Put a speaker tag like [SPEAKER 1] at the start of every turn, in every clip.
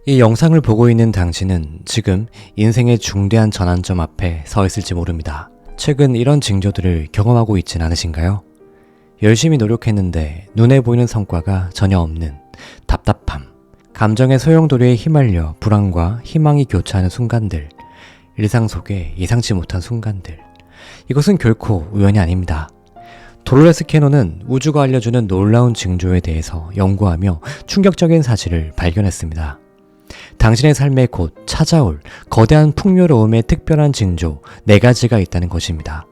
[SPEAKER 1] 이 영상을 보고 있는 당신은 지금 인생의 중대한 전환점 앞에 서 있을지 모릅니다. 최근 이런 징조들을 경험하고 있진 않으신가요? 열심히 노력했는데 눈에 보이는 성과가 전혀 없는 답답함, 감정의 소용돌이에 휘말려 불안과 희망이 교차하는 순간들, 일상 속에 예상치 못한 순간들. 이것은 결코 우연이 아닙니다. 돌로레스 캐논은 우주가 알려주는 놀라운 징조에 대해서 연구하며 충격적인 사실을 발견했습니다. 당신의 삶에 곧 찾아올 거대한 풍요로움의 특별한 징조 4가지가 있다는 것입니다.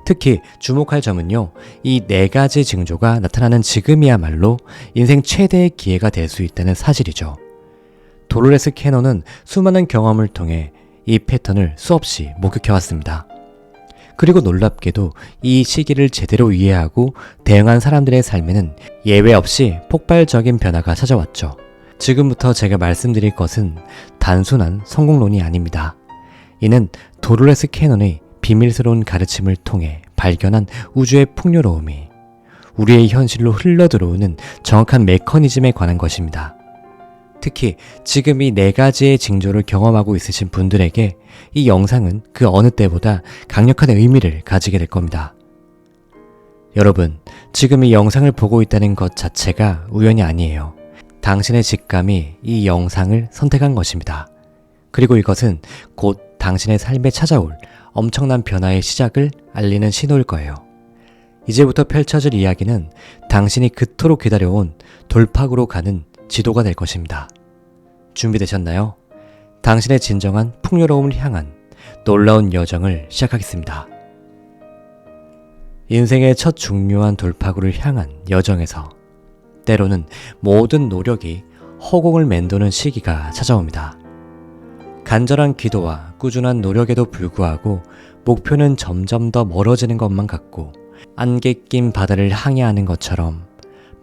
[SPEAKER 1] 특히 주목할 점은요, 이 4가지 징조가 나타나는 지금이야말로 인생 최대의 기회가 될 수 있다는 사실이죠. 돌로레스 캐논은 수많은 경험을 통해 이 패턴을 수없이 목격해왔습니다. 그리고 놀랍게도 이 시기를 제대로 이해하고 대응한 사람들의 삶에는 예외 없이 폭발적인 변화가 찾아왔죠. 지금부터 제가 말씀드릴 것은 단순한 성공론이 아닙니다. 이는 돌로레스 캐논의 비밀스러운 가르침을 통해 발견한 우주의 풍요로움이 우리의 현실로 흘러들어오는 정확한 메커니즘에 관한 것입니다. 특히 지금 이 4가지의 징조를 경험하고 있으신 분들에게 이 영상은 그 어느 때보다 강력한 의미를 가지게 될 겁니다. 여러분, 지금 이 영상을 보고 있다는 것 자체가 우연이 아니에요. 당신의 직감이 이 영상을 선택한 것입니다. 그리고 이것은 곧 당신의 삶에 찾아올 엄청난 변화의 시작을 알리는 신호일 거예요. 이제부터 펼쳐질 이야기는 당신이 그토록 기다려온 돌파구로 가는 지도가 될 것입니다. 준비되셨나요? 당신의 진정한 풍요로움을 향한 놀라운 여정을 시작하겠습니다. 인생의 첫 중요한 돌파구를 향한 여정에서 때로는 모든 노력이 허공을 맴도는 시기가 찾아옵니다. 간절한 기도와 꾸준한 노력에도 불구하고 목표는 점점 더 멀어지는 것만 같고 안개 낀 바다를 항해하는 것처럼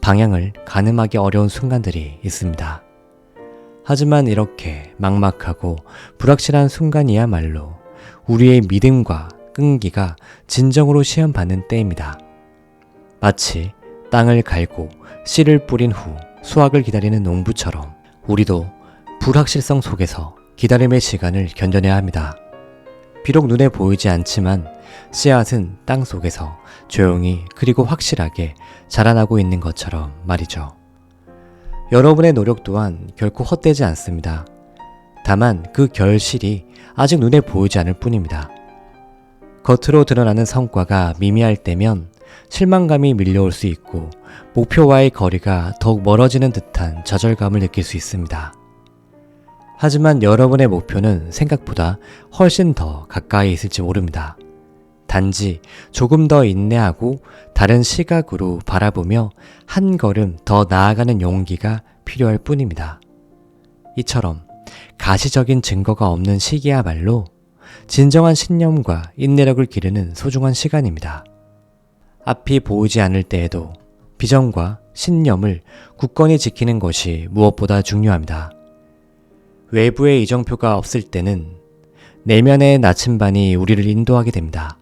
[SPEAKER 1] 방향을 가늠하기 어려운 순간들이 있습니다. 하지만 이렇게 막막하고 불확실한 순간이야말로 우리의 믿음과 끈기가 진정으로 시험받는 때입니다. 마치 땅을 갈고 씨를 뿌린 후 수확을 기다리는 농부처럼 우리도 불확실성 속에서 기다림의 시간을 견뎌내야 합니다. 비록 눈에 보이지 않지만 씨앗은 땅 속에서 조용히 그리고 확실하게 자라나고 있는 것처럼 말이죠. 여러분의 노력 또한 결코 헛되지 않습니다. 다만 그 결실이 아직 눈에 보이지 않을 뿐입니다. 겉으로 드러나는 성과가 미미할 때면 실망감이 밀려올 수 있고 목표와의 거리가 더욱 멀어지는 듯한 좌절감을 느낄 수 있습니다. 하지만 여러분의 목표는 생각보다 훨씬 더 가까이 있을지 모릅니다. 단지 조금 더 인내하고 다른 시각으로 바라보며 한 걸음 더 나아가는 용기가 필요할 뿐입니다. 이처럼 가시적인 증거가 없는 시기야말로 진정한 신념과 인내력을 기르는 소중한 시간입니다. 앞이 보이지 않을 때에도 비전과 신념을 굳건히 지키는 것이 무엇보다 중요합니다. 외부의 이정표가 없을 때는 내면의 나침반이 우리를 인도하게 됩니다.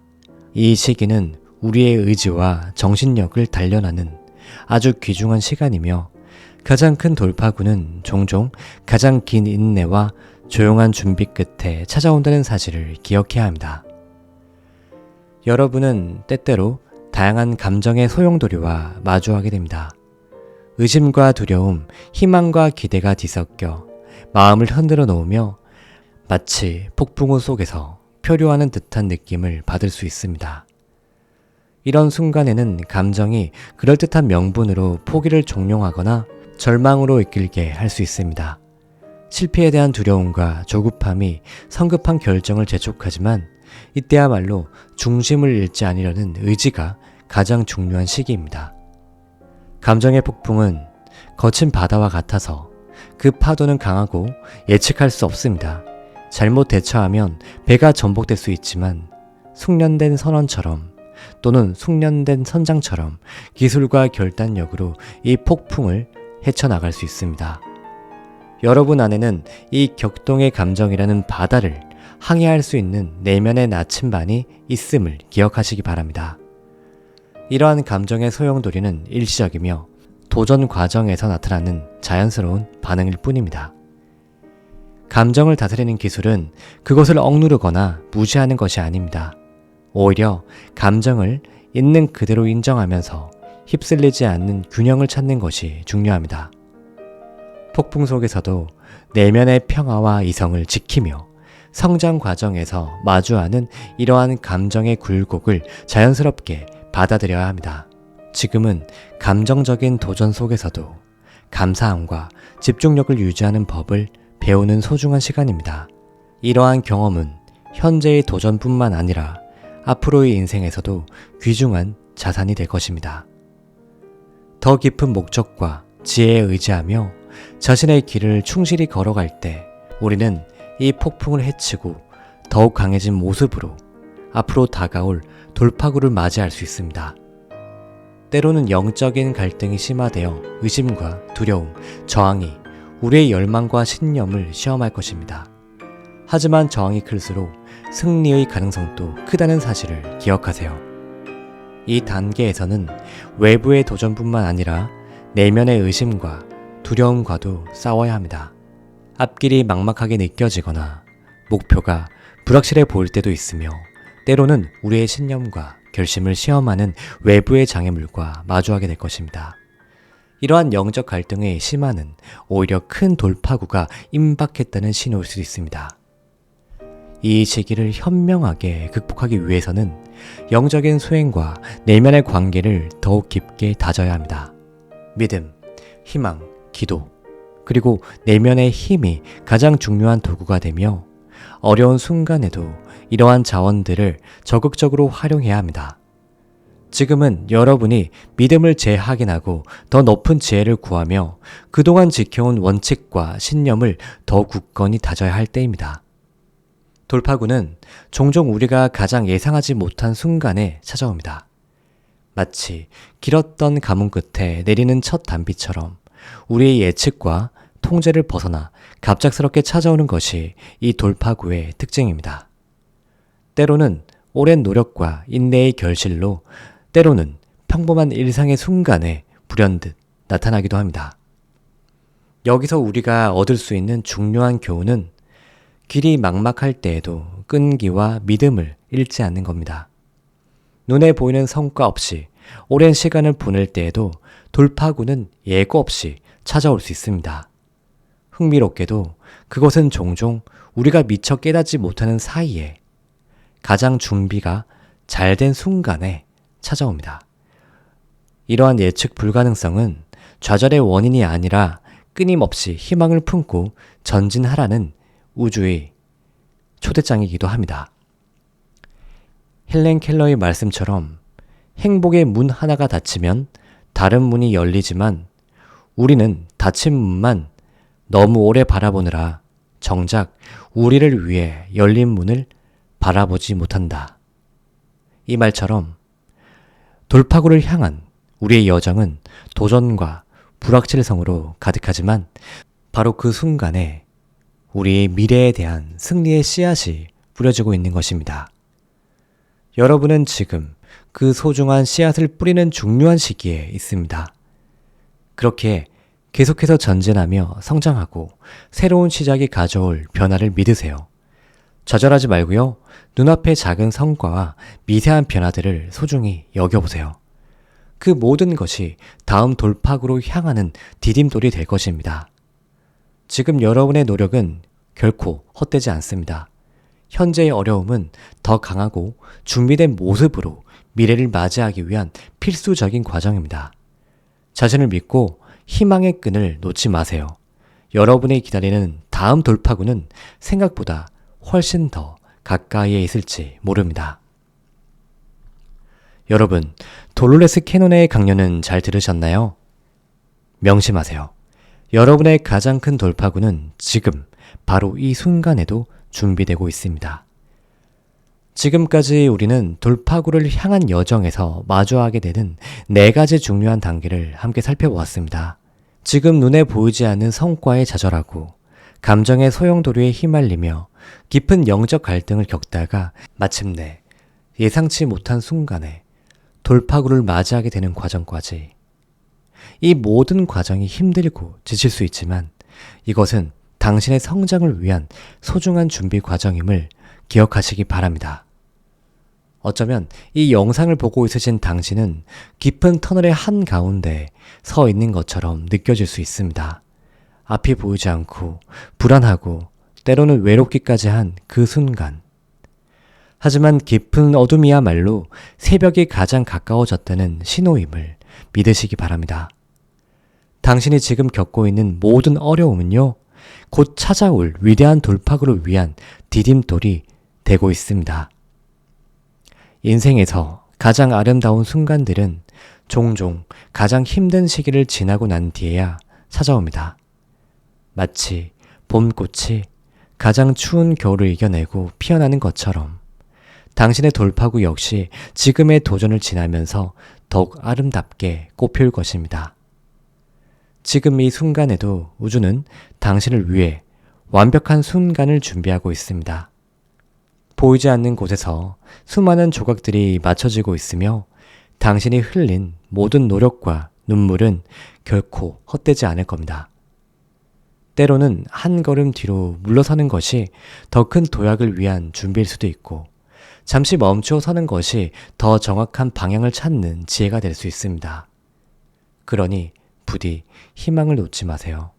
[SPEAKER 1] 이 시기는 우리의 의지와 정신력을 단련하는 아주 귀중한 시간이며 가장 큰 돌파구는 종종 가장 긴 인내와 조용한 준비 끝에 찾아온다는 사실을 기억해야 합니다. 여러분은 때때로 다양한 감정의 소용돌이와 마주하게 됩니다. 의심과 두려움, 희망과 기대가 뒤섞여 마음을 흔들어 놓으며 마치 폭풍우 속에서 표류하는 듯한 느낌을 받을 수 있습니다. 이런 순간에는 감정이 그럴듯한 명분으로 포기를 종용하거나 절망으로 이끌게 할 수 있습니다. 실패에 대한 두려움과 조급함이 성급한 결정을 재촉하지만 이때야말로 중심을 잃지 않으려는 의지가 가장 중요한 시기입니다. 감정의 폭풍은 거친 바다와 같아서 그 파도는 강하고 예측할 수 없습니다. 잘못 대처하면 배가 전복될 수 있지만 숙련된 선원처럼 또는 숙련된 선장처럼 기술과 결단력으로 이 폭풍을 헤쳐나갈 수 있습니다. 여러분 안에는 이 격동의 감정이라는 바다를 항해할 수 있는 내면의 나침반이 있음을 기억하시기 바랍니다. 이러한 감정의 소용돌이는 일시적이며 도전 과정에서 나타나는 자연스러운 반응일 뿐입니다. 감정을 다스리는 기술은 그것을 억누르거나 무시하는 것이 아닙니다. 오히려 감정을 있는 그대로 인정하면서 휩쓸리지 않는 균형을 찾는 것이 중요합니다. 폭풍 속에서도 내면의 평화와 이성을 지키며 성장 과정에서 마주하는 이러한 감정의 굴곡을 자연스럽게 받아들여야 합니다. 지금은 감정적인 도전 속에서도 감사함과 집중력을 유지하는 법을 배우는 소중한 시간입니다. 이러한 경험은 현재의 도전뿐만 아니라 앞으로의 인생에서도 귀중한 자산이 될 것입니다. 더 깊은 목적과 지혜에 의지하며 자신의 길을 충실히 걸어갈 때 우리는 이 폭풍을 헤치고 더욱 강해진 모습으로 앞으로 다가올 돌파구를 맞이할 수 있습니다. 때로는 영적인 갈등이 심화되어 의심과 두려움, 저항이 우리의 열망과 신념을 시험할 것입니다. 하지만 저항이 클수록 승리의 가능성도 크다는 사실을 기억하세요. 이 단계에서는 외부의 도전뿐만 아니라 내면의 의심과 두려움과도 싸워야 합니다. 앞길이 막막하게 느껴지거나 목표가 불확실해 보일 때도 있으며 때로는 우리의 신념과 결심을 시험하는 외부의 장애물과 마주하게 될 것입니다. 이러한 영적 갈등의 심화는 오히려 큰 돌파구가 임박했다는 신호일 수도 있습니다. 이 시기를 현명하게 극복하기 위해서는 영적인 수행과 내면의 관계를 더욱 깊게 다져야 합니다. 믿음, 희망, 기도, 그리고 내면의 힘이 가장 중요한 도구가 되며 어려운 순간에도 이러한 자원들을 적극적으로 활용해야 합니다. 지금은 여러분이 믿음을 재확인하고 더 높은 지혜를 구하며 그동안 지켜온 원칙과 신념을 더 굳건히 다져야 할 때입니다. 돌파구는 종종 우리가 가장 예상하지 못한 순간에 찾아옵니다. 마치 길었던 가뭄 끝에 내리는 첫 단비처럼 우리의 예측과 통제를 벗어나 갑작스럽게 찾아오는 것이 이 돌파구의 특징입니다. 때로는 오랜 노력과 인내의 결실로 때로는 평범한 일상의 순간에 불현듯 나타나기도 합니다. 여기서 우리가 얻을 수 있는 중요한 교훈은 길이 막막할 때에도 끈기와 믿음을 잃지 않는 겁니다. 눈에 보이는 성과 없이 오랜 시간을 보낼 때에도 돌파구는 예고 없이 찾아올 수 있습니다. 흥미롭게도 그것은 종종 우리가 미처 깨닫지 못하는 사이에 가장 준비가 잘 된 순간에 찾아옵니다. 이러한 예측 불가능성은 좌절의 원인이 아니라 끊임없이 희망을 품고 전진하라는 우주의 초대장이기도 합니다. 헬렌 켈러의 말씀처럼 행복의 문 하나가 닫히면 다른 문이 열리지만 우리는 닫힌 문만 너무 오래 바라보느라 정작 우리를 위해 열린 문을 바라보지 못한다. 이 말처럼 돌파구를 향한 우리의 여정은 도전과 불확실성으로 가득하지만 바로 그 순간에 우리의 미래에 대한 승리의 씨앗이 뿌려지고 있는 것입니다. 여러분은 지금 그 소중한 씨앗을 뿌리는 중요한 시기에 있습니다. 그렇게 계속해서 전진하며 성장하고 새로운 시작이 가져올 변화를 믿으세요. 좌절하지 말고요. 눈앞의 작은 성과와 미세한 변화들을 소중히 여겨보세요. 그 모든 것이 다음 돌파구로 향하는 디딤돌이 될 것입니다. 지금 여러분의 노력은 결코 헛되지 않습니다. 현재의 어려움은 더 강하고 준비된 모습으로 미래를 맞이하기 위한 필수적인 과정입니다. 자신을 믿고 희망의 끈을 놓지 마세요. 여러분이 기다리는 다음 돌파구는 생각보다 훨씬 더 가까이에 있을지 모릅니다. 여러분, 돌로레스 캐논의 강연은 잘 들으셨나요? 명심하세요. 여러분의 가장 큰 돌파구는 지금 바로 이 순간에도 준비되고 있습니다. 지금까지 우리는 돌파구를 향한 여정에서 마주하게 되는 4가지 중요한 단계를 함께 살펴보았습니다. 지금 눈에 보이지 않는 성과에 좌절하고 감정의 소용돌이에 휘말리며 깊은 영적 갈등을 겪다가 마침내 예상치 못한 순간에 돌파구를 맞이하게 되는 과정까지. 이 모든 과정이 힘들고 지칠 수 있지만 이것은 당신의 성장을 위한 소중한 준비 과정임을 기억하시기 바랍니다. 어쩌면 이 영상을 보고 있으신 당신은 깊은 터널의 한가운데 서 있는 것처럼 느껴질 수 있습니다. 앞이 보이지 않고 불안하고 때로는 외롭기까지 한 그 순간. 하지만 깊은 어둠이야말로 새벽이 가장 가까워졌다는 신호임을 믿으시기 바랍니다. 당신이 지금 겪고 있는 모든 어려움은요, 곧 찾아올 위대한 돌파구를 위한 디딤돌이 되고 있습니다. 인생에서 가장 아름다운 순간들은 종종 가장 힘든 시기를 지나고 난 뒤에야 찾아옵니다. 마치 봄꽃이 가장 추운 겨울을 이겨내고 피어나는 것처럼 당신의 돌파구 역시 지금의 도전을 지나면서 더욱 아름답게 꽃피울 것입니다. 지금 이 순간에도 우주는 당신을 위해 완벽한 순간을 준비하고 있습니다. 보이지 않는 곳에서 수많은 조각들이 맞춰지고 있으며 당신이 흘린 모든 노력과 눈물은 결코 헛되지 않을 겁니다. 때로는 한 걸음 뒤로 물러서는 것이 더 큰 도약을 위한 준비일 수도 있고, 잠시 멈추어 서는 것이 더 정확한 방향을 찾는 지혜가 될 수 있습니다. 그러니 부디 희망을 놓지 마세요.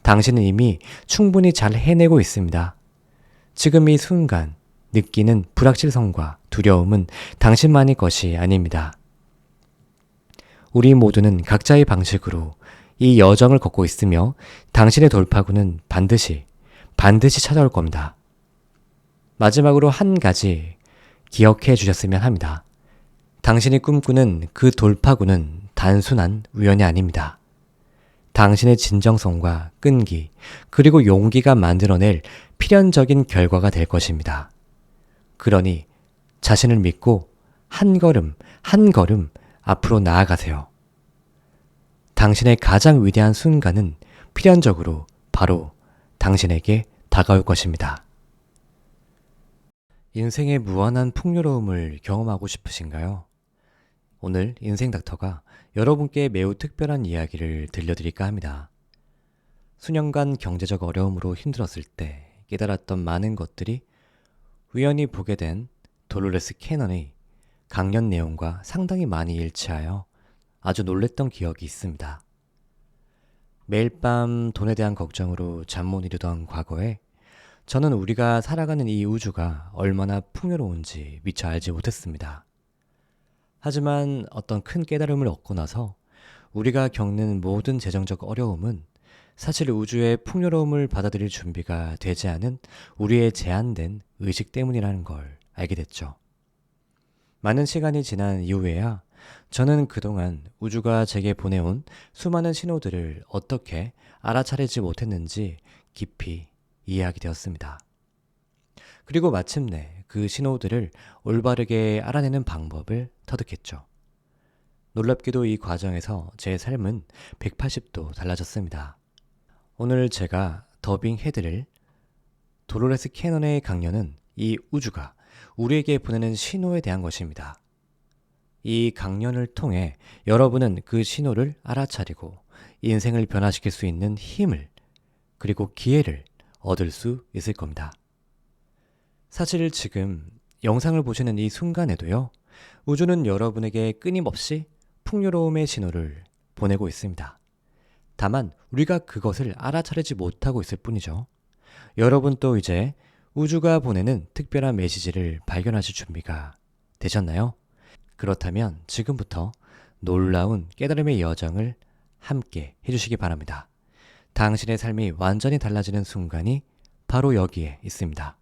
[SPEAKER 1] 당신은 이미 충분히 잘 해내고 있습니다. 지금 이 순간 느끼는 불확실성과 두려움은 당신만의 것이 아닙니다. 우리 모두는 각자의 방식으로 이 여정을 걷고 있으며 당신의 돌파구는 반드시 찾아올 겁니다. 마지막으로 한 가지 기억해 주셨으면 합니다. 당신이 꿈꾸는 그 돌파구는 단순한 우연이 아닙니다. 당신의 진정성과 끈기, 그리고 용기가 만들어낼 필연적인 결과가 될 것입니다. 그러니 자신을 믿고 한 걸음 앞으로 나아가세요. 당신의 가장 위대한 순간은 필연적으로 바로 당신에게 다가올 것입니다. 인생의 무한한 풍요로움을 경험하고 싶으신가요? 오늘 인생 닥터가 여러분께 매우 특별한 이야기를 들려드릴까 합니다. 수년간 경제적 어려움으로 힘들었을 때 깨달았던 많은 것들이 우연히 보게 된 돌로레스 캐넌의 강연 내용과 상당히 많이 일치하여 아주 놀랬던 기억이 있습니다. 매일 밤 돈에 대한 걱정으로 잠 못 이루던 과거에 저는 우리가 살아가는 이 우주가 얼마나 풍요로운지 미처 알지 못했습니다. 하지만 어떤 큰 깨달음을 얻고 나서 우리가 겪는 모든 재정적 어려움은 사실 우주의 풍요로움을 받아들일 준비가 되지 않은 우리의 제한된 의식 때문이라는 걸 알게 됐죠. 많은 시간이 지난 이후에야 저는 그동안 우주가 제게 보내온 수많은 신호들을 어떻게 알아차리지 못했는지 깊이 이해하게 되었습니다. 그리고 마침내 그 신호들을 올바르게 알아내는 방법을 터득했죠. 놀랍게도 이 과정에서 제 삶은 180도 달라졌습니다. 오늘 제가 더빙해드릴 돌로레스 캐넌의 강연은 이 우주가 우리에게 보내는 신호에 대한 것입니다. 이 강연을 통해 여러분은 그 신호를 알아차리고 인생을 변화시킬 수 있는 힘을 그리고 기회를 얻을 수 있을 겁니다. 사실 지금 영상을 보시는 이 순간에도요, 우주는 여러분에게 끊임없이 풍요로움의 신호를 보내고 있습니다. 다만 우리가 그것을 알아차리지 못하고 있을 뿐이죠. 여러분도 이제 우주가 보내는 특별한 메시지를 발견하실 준비가 되셨나요? 그렇다면 지금부터 놀라운 깨달음의 여정을 함께 해주시기 바랍니다. 당신의 삶이 완전히 달라지는 순간이 바로 여기에 있습니다.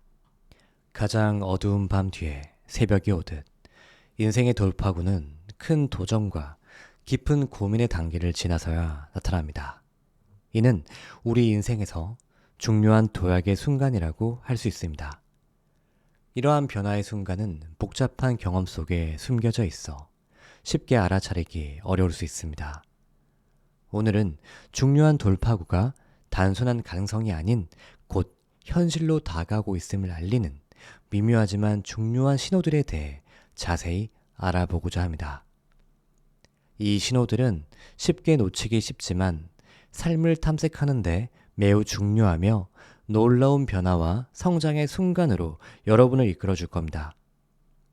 [SPEAKER 1] 가장 어두운 밤 뒤에 새벽이 오듯 인생의 돌파구는 큰 도전과 깊은 고민의 단계를 지나서야 나타납니다. 이는 우리 인생에서 중요한 도약의 순간이라고 할 수 있습니다. 이러한 변화의 순간은 복잡한 경험 속에 숨겨져 있어 쉽게 알아차리기 어려울 수 있습니다. 오늘은 중요한 돌파구가 단순한 가능성이 아닌 곧 현실로 다가오고 있음을 알리는 미묘하지만 중요한 신호들에 대해 자세히 알아보고자 합니다. 이 신호들은 쉽게 놓치기 쉽지만 삶을 탐색하는데 매우 중요하며 놀라운 변화와 성장의 순간으로 여러분을 이끌어 줄 겁니다.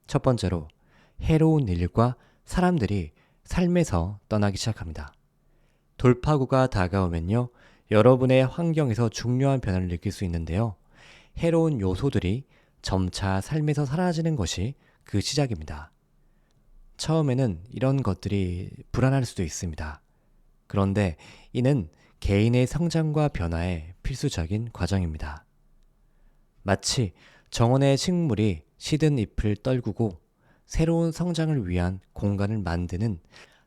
[SPEAKER 1] 첫 번째로, 해로운 일과 사람들이 삶에서 떠나기 시작합니다. 돌파구가 다가오면요, 여러분의 환경에서 중요한 변화를 느낄 수 있는데요. 해로운 요소들이 점차 삶에서 사라지는 것이 그 시작입니다. 처음에는 이런 것들이 불안할 수도 있습니다. 그런데 이는 개인의 성장과 변화의 필수적인 과정입니다. 마치 정원의 식물이 시든 잎을 떨구고 새로운 성장을 위한 공간을 만드는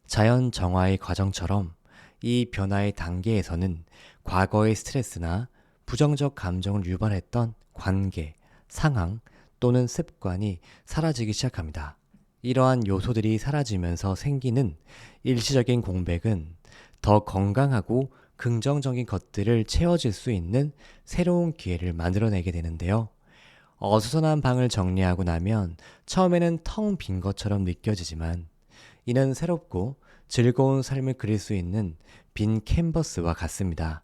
[SPEAKER 1] 자연 정화의 과정처럼, 이 변화의 단계에서는 과거의 스트레스나 부정적 감정을 유발했던 관계, 상황 또는 습관이 사라지기 시작합니다. 이러한 요소들이 사라지면서 생기는 일시적인 공백은 더 건강하고 긍정적인 것들을 채워질 수 있는 새로운 기회를 만들어내게 되는데요. 어수선한 방을 정리하고 나면 처음에는 텅 빈 것처럼 느껴지지만, 이는 새롭고 즐거운 삶을 그릴 수 있는 빈 캔버스와 같습니다.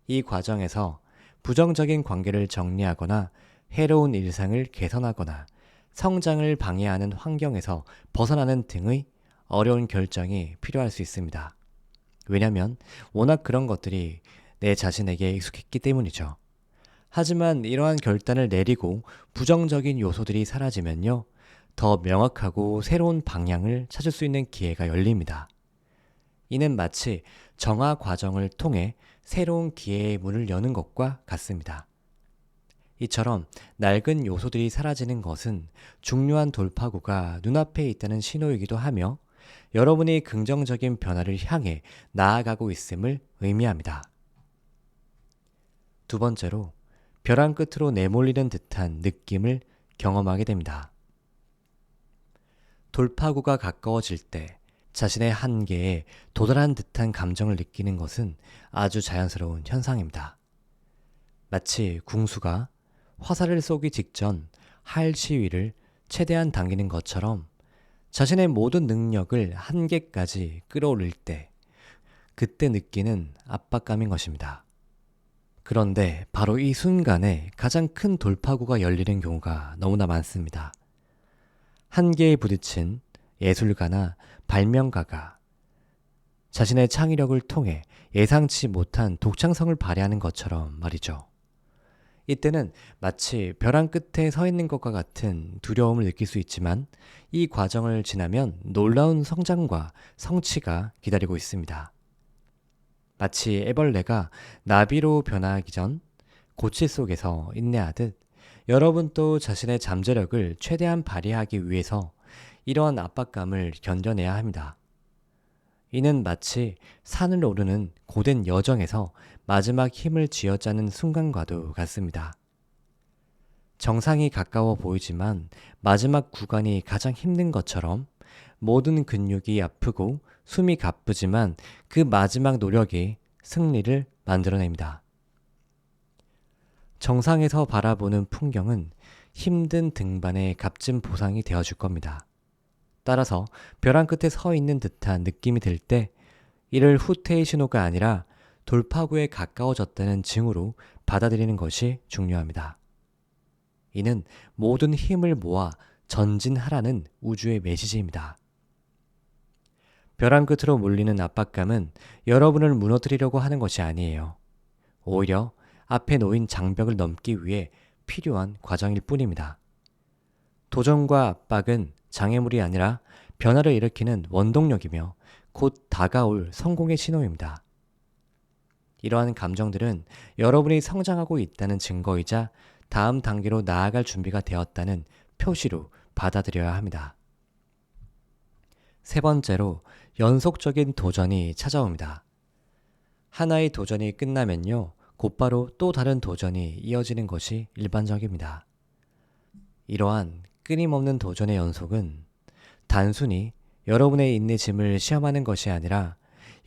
[SPEAKER 1] 이 과정에서 부정적인 관계를 정리하거나 해로운 일상을 개선하거나 성장을 방해하는 환경에서 벗어나는 등의 어려운 결정이 필요할 수 있습니다. 왜냐하면 워낙 그런 것들이 내 자신에게 익숙했기 때문이죠. 하지만 이러한 결단을 내리고 부정적인 요소들이 사라지면요, 더 명확하고 새로운 방향을 찾을 수 있는 기회가 열립니다. 이는 마치 정화 과정을 통해 새로운 기회의 문을 여는 것과 같습니다. 이처럼 낡은 요소들이 사라지는 것은 중요한 돌파구가 눈앞에 있다는 신호이기도 하며, 여러분이 긍정적인 변화를 향해 나아가고 있음을 의미합니다. 두 번째로, 벼랑 끝으로 내몰리는 듯한 느낌을 경험하게 됩니다. 돌파구가 가까워질 때 자신의 한계에 도달한 듯한 감정을 느끼는 것은 아주 자연스러운 현상입니다. 마치 궁수가 화살을 쏘기 직전 활 시위를 최대한 당기는 것처럼, 자신의 모든 능력을 한계까지 끌어올릴 때, 그때 느끼는 압박감인 것입니다. 그런데 바로 이 순간에 가장 큰 돌파구가 열리는 경우가 너무나 많습니다. 한계에 부딪힌 예술가나 발명가가 자신의 창의력을 통해 예상치 못한 독창성을 발휘하는 것처럼 말이죠. 이때는 마치 벼랑 끝에 서 있는 것과 같은 두려움을 느낄 수 있지만, 이 과정을 지나면 놀라운 성장과 성취가 기다리고 있습니다. 마치 애벌레가 나비로 변화하기 전 고치 속에서 인내하듯, 여러분도 자신의 잠재력을 최대한 발휘하기 위해서 이러한 압박감을 견뎌내야 합니다. 이는 마치 산을 오르는 고된 여정에서 마지막 힘을 쥐어짜는 순간과도 같습니다. 정상이 가까워 보이지만 마지막 구간이 가장 힘든 것처럼, 모든 근육이 아프고 숨이 가쁘지만 그 마지막 노력이 승리를 만들어냅니다. 정상에서 바라보는 풍경은 힘든 등반의 값진 보상이 되어줄 겁니다. 따라서 벼랑 끝에 서 있는 듯한 느낌이 들 때, 이를 후퇴의 신호가 아니라 돌파구에 가까워졌다는 징후로 받아들이는 것이 중요합니다. 이는 모든 힘을 모아 전진하라는 우주의 메시지입니다. 벼랑 끝으로 몰리는 압박감은 여러분을 무너뜨리려고 하는 것이 아니에요. 오히려 앞에 놓인 장벽을 넘기 위해 필요한 과정일 뿐입니다. 도전과 압박은 장애물이 아니라 변화를 일으키는 원동력이며 곧 다가올 성공의 신호입니다. 이러한 감정들은 여러분이 성장하고 있다는 증거이자 다음 단계로 나아갈 준비가 되었다는 표시로 받아들여야 합니다. 세 번째로, 연속적인 도전이 찾아옵니다. 하나의 도전이 끝나면요, 곧바로 또 다른 도전이 이어지는 것이 일반적입니다. 이러한 끊임없는 도전의 연속은 단순히 여러분의 인내심을 시험하는 것이 아니라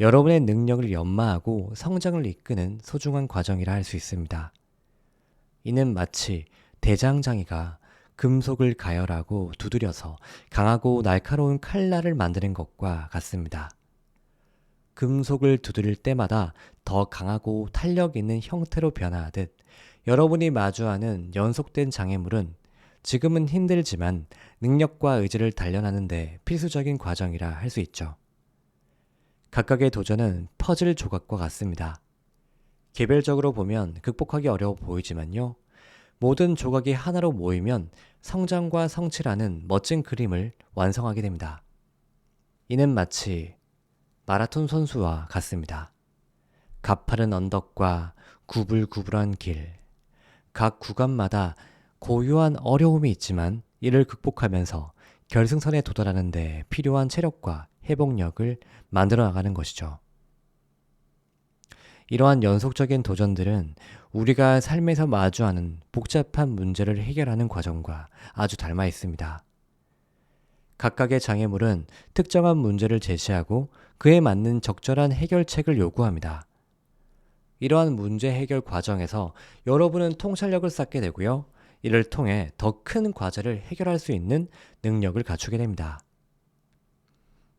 [SPEAKER 1] 여러분의 능력을 연마하고 성장을 이끄는 소중한 과정이라 할 수 있습니다. 이는 마치 대장장이가 금속을 가열하고 두드려서 강하고 날카로운 칼날을 만드는 것과 같습니다. 금속을 두드릴 때마다 더 강하고 탄력 있는 형태로 변화하듯 여러분이 마주하는 연속된 장애물은 지금은 힘들지만 능력과 의지를 단련하는 데 필수적인 과정이라 할 수 있죠. 각각의 도전은 퍼즐 조각과 같습니다. 개별적으로 보면 극복하기 어려워 보이지만요. 모든 조각이 하나로 모이면 성장과 성취라는 멋진 그림을 완성하게 됩니다. 이는 마치 마라톤 선수와 같습니다. 가파른 언덕과 구불구불한 길, 각 구간마다 고유한 어려움이 있지만 이를 극복하면서 결승선에 도달하는 데 필요한 체력과 회복력을 만들어 나가는 것이죠. 이러한 연속적인 도전들은 우리가 삶에서 마주하는 복잡한 문제를 해결하는 과정과 아주 닮아 있습니다. 각각의 장애물은 특정한 문제를 제시하고 그에 맞는 적절한 해결책을 요구합니다. 이러한 문제 해결 과정에서 여러분은 통찰력을 쌓게 되고요. 이를 통해 더 큰 과제를 해결할 수 있는 능력을 갖추게 됩니다.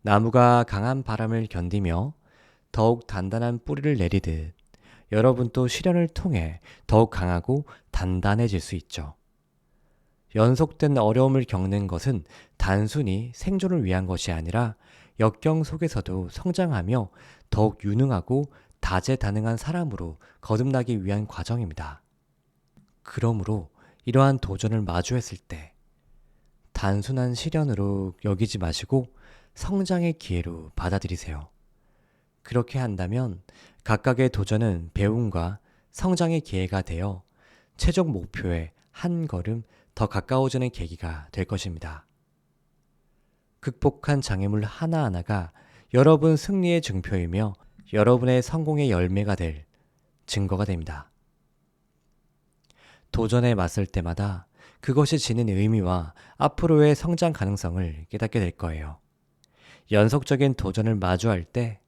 [SPEAKER 1] 나무가 강한 바람을 견디며 더욱 단단한 뿌리를 내리듯 여러분도 시련을 통해 더욱 강하고 단단해질 수 있죠. 연속된 어려움을 겪는 것은 단순히 생존을 위한 것이 아니라 역경 속에서도 성장하며 더욱 유능하고 다재다능한 사람으로 거듭나기 위한 과정입니다. 그러므로 이러한 도전을 마주했을 때 단순한 시련으로 여기지 마시고 성장의 기회로 받아들이세요. 그렇게 한다면 각각의 도전은 배움과 성장의 기회가 되어 최종 목표에 한 걸음 더 가까워지는 계기가 될 것입니다. 극복한 장애물 하나하나가 여러분 승리의 증표이며 여러분의 성공의 열매가 될 증거가 됩니다. 도전에 맞설 때마다 그것이 지닌 의미와 앞으로의 성장 가능성을 깨닫게 될 거예요. 연속적인 도전을 마주할 때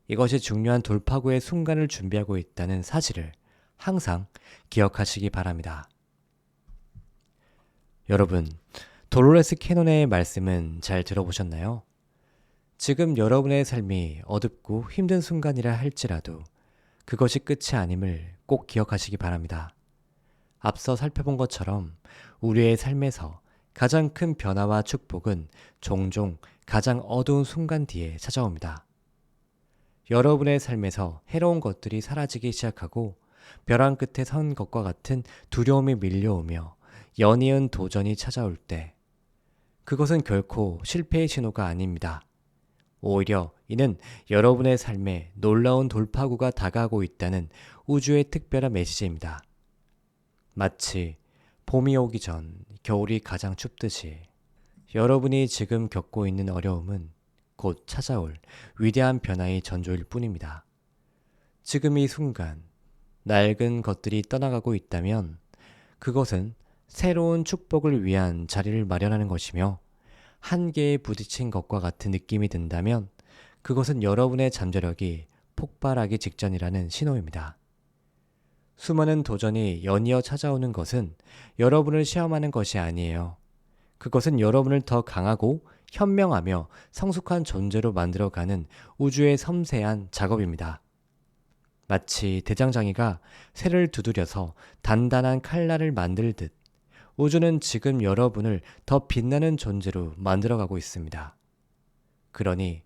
[SPEAKER 1] 이것이 중요한 돌파구의 순간을 준비하고 있다는 사실을 항상 기억하시기 바랍니다. 여러분, 돌로레스 캐논의 말씀은 잘 들어보셨나요? 지금 여러분의 삶이 어둡고 힘든 순간이라 할지라도 그것이 끝이 아님을 꼭 기억하시기 바랍니다. 앞서 살펴본 것처럼 우리의 삶에서 가장 큰 변화와 축복은 종종 가장 어두운 순간 뒤에 찾아옵니다. 여러분의 삶에서 해로운 것들이 사라지기 시작하고 벼랑 끝에 선 것과 같은 두려움이 밀려오며 연이은 도전이 찾아올 때 그것은 결코 실패의 신호가 아닙니다. 오히려 이는 여러분의 삶에 놀라운 돌파구가 다가오고 있다는 우주의 특별한 메시지입니다. 마치 봄이 오기 전 겨울이 가장 춥듯이 여러분이 지금 겪고 있는 어려움은 곧 찾아올 위대한 변화의 전조일 뿐입니다. 지금 이 순간 낡은 것들이 떠나가고 있다면 그것은 새로운 축복을 위한 자리를 마련하는 것이며 한계에 부딪힌 것과 같은 느낌이 든다면 그것은 여러분의 잠재력이 폭발하기 직전이라는 신호입니다. 수많은 도전이 연이어 찾아오는 것은 여러분을 시험하는 것이 아니에요. 그것은 여러분을 더 강하고 현명하며 성숙한 존재로 만들어가는 우주의 섬세한 작업입니다. 마치 대장장이가 쇠를 두드려서 단단한 칼날을 만들듯 우주는 지금 여러분을 더 빛나는 존재로 만들어가고 있습니다. 그러니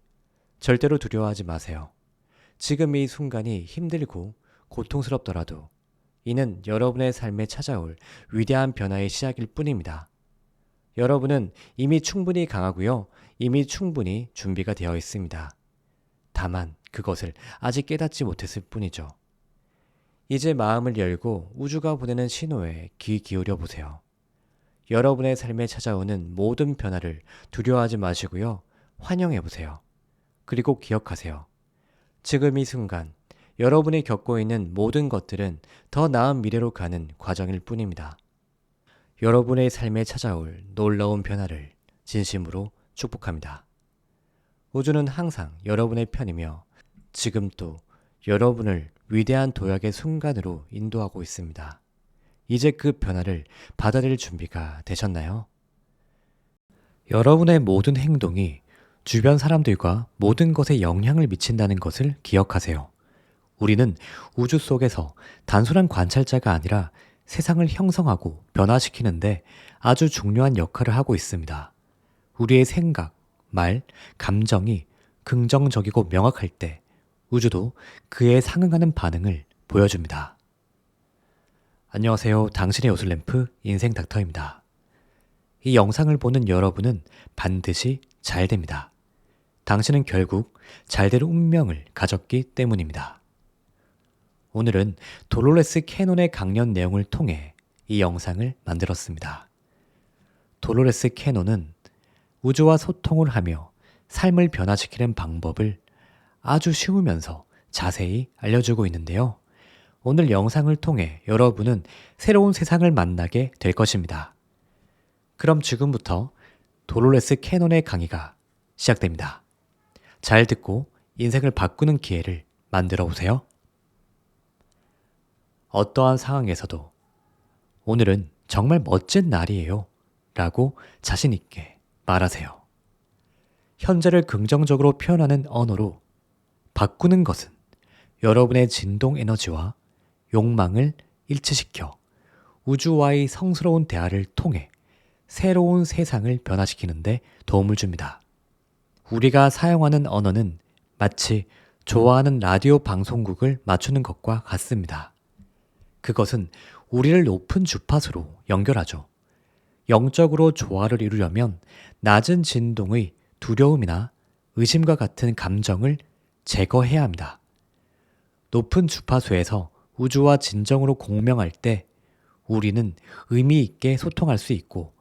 [SPEAKER 1] 절대로 두려워하지 마세요. 지금 이 순간이 힘들고 고통스럽더라도 이는 여러분의 삶에 찾아올 위대한 변화의 시작일 뿐입니다. 여러분은 이미 충분히 강하고요. 이미 충분히 준비가 되어 있습니다. 다만 그것을 아직 깨닫지 못했을 뿐이죠. 이제 마음을 열고 우주가 보내는 신호에 귀 기울여 보세요. 여러분의 삶에 찾아오는 모든 변화를 두려워하지 마시고요. 환영해 보세요. 그리고 기억하세요. 지금 이 순간 여러분이 겪고 있는 모든 것들은 더 나은 미래로 가는 과정일 뿐입니다. 여러분의 삶에 찾아올 놀라운 변화를 진심으로 축복합니다. 우주는 항상 여러분의 편이며 지금 또 여러분을 위대한 도약의 순간으로 인도하고 있습니다. 이제 그 변화를 받아들일 준비가 되셨나요? 여러분의 모든 행동이 주변 사람들과 모든 것에 영향을 미친다는 것을 기억하세요. 우리는 우주 속에서 단순한 관찰자가 아니라 세상을 형성하고 변화시키는데 아주 중요한 역할을 하고 있습니다. 우리의 생각, 말, 감정이 긍정적이고 명확할 때 우주도 그에 상응하는 반응을 보여줍니다. 안녕하세요. 당신의 요술램프 인생 닥터입니다. 이 영상을 보는 여러분은 반드시 잘 됩니다. 당신은 결국 잘될 운명을 가졌기 때문입니다. 오늘은 돌로레스 캐논의 강연 내용을 통해 이 영상을 만들었습니다. 돌로레스 캐논은 우주와 소통을 하며 삶을 변화시키는 방법을 아주 쉬우면서 자세히 알려주고 있는데요. 오늘 영상을 통해 여러분은 새로운 세상을 만나게 될 것입니다. 그럼 지금부터 돌로레스 캐논의 강의가 시작됩니다. 잘 듣고 인생을 바꾸는 기회를 만들어 보세요. 어떠한 상황에서도 오늘은 정말 멋진 날이에요 라고 자신 있게 말하세요. 현재를 긍정적으로 표현하는 언어로 바꾸는 것은 여러분의 진동 에너지와 욕망을 일치시켜 우주와의 성스러운 대화를 통해 새로운 세상을 변화시키는데 도움을 줍니다. 우리가 사용하는 언어는 마치 좋아하는 라디오 방송국을 맞추는 것과 같습니다. 그것은 우리를 높은 주파수로 연결하죠. 영적으로 조화를 이루려면 낮은 진동의 두려움이나 의심과 같은 감정을 제거해야 합니다. 높은 주파수에서 우주와 진정으로 공명할 때 우리는 의미 있게 소통할 수 있고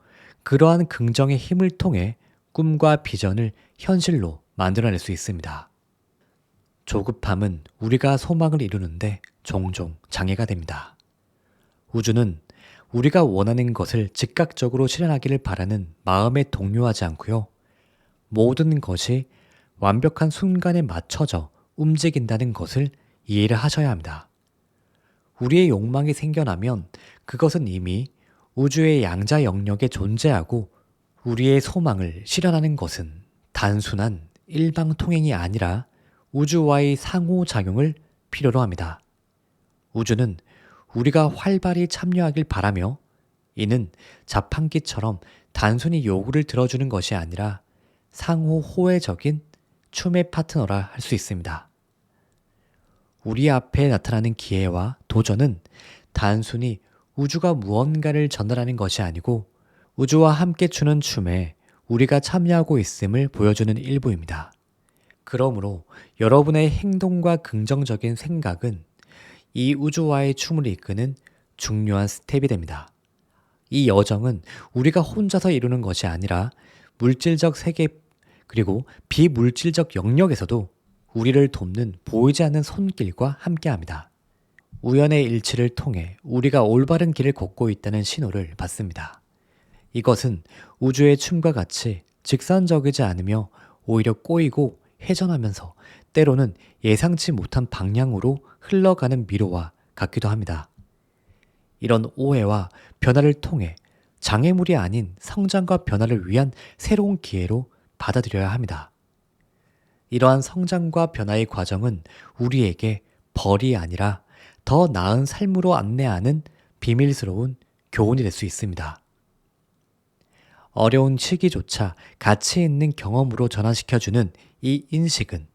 [SPEAKER 1] 그러한 긍정의 힘을 통해 꿈과 비전을 현실로 만들어낼 수 있습니다. 조급함은 우리가 소망을 이루는데 종종 장애가 됩니다. 우주는 우리가 원하는 것을 즉각적으로 실현하기를 바라는 마음에 동요하지 않고요. 모든 것이 완벽한 순간에 맞춰져 움직인다는 것을 이해를 하셔야 합니다. 우리의 욕망이 생겨나면 그것은 이미 우주의 양자 영역에 존재하고 우리의 소망을 실현하는 것은 단순한 일방통행이 아니라 우주와의 상호작용을 필요로 합니다. 우주는 우리가 활발히 참여하길 바라며 이는 자판기처럼 단순히 요구를 들어주는 것이 아니라 상호 호혜적인 춤의 파트너라 할 수 있습니다. 우리 앞에 나타나는 기회와 도전은 단순히 우주가 무언가를 전달하는 것이 아니고 우주와 함께 추는 춤에 우리가 참여하고 있음을 보여주는 일부입니다. 그러므로 여러분의 행동과 긍정적인 생각은 이 우주와의 춤을 이끄는 중요한 스텝이 됩니다. 이 여정은 우리가 혼자서 이루는 것이 아니라 물질적 세계 그리고 비물질적 영역에서도 우리를 돕는 보이지 않는 손길과 함께합니다. 우연의 일치를 통해 우리가 올바른 길을 걷고 있다는 신호를 받습니다. 이것은 우주의 춤과 같이 직선적이지 않으며 오히려 꼬이고 회전하면서 때로는 예상치 못한 방향으로 흘러가는 미로와 같기도 합니다. 이런 오해와 변화를 통해 장애물이 아닌 성장과 변화를 위한 새로운 기회로 받아들여야 합니다. 이러한 성장과 변화의 과정은 우리에게 벌이 아니라 더 나은 삶으로 안내하는 비밀스러운 교훈이 될 수 있습니다. 어려운 시기조차 가치 있는 경험으로 전환시켜주는 이 인식은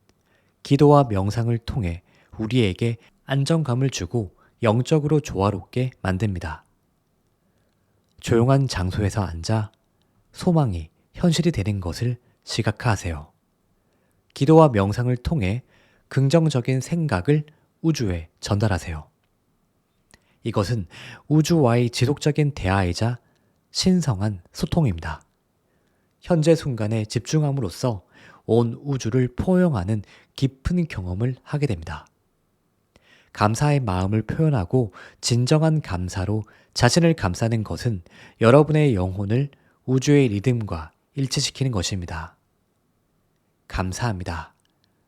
[SPEAKER 1] 기도와 명상을 통해 우리에게 안정감을 주고 영적으로 조화롭게 만듭니다. 조용한 장소에서 앉아 소망이 현실이 되는 것을 시각화하세요. 기도와 명상을 통해 긍정적인 생각을 우주에 전달하세요. 이것은 우주와의 지속적인 대화이자 신성한 소통입니다. 현재 순간에 집중함으로써 온 우주를 포용하는 깊은 경험을 하게 됩니다. 감사의 마음을 표현하고 진정한 감사로 자신을 감싸는 것은 여러분의 영혼을 우주의 리듬과 일치시키는 것입니다. 감사합니다.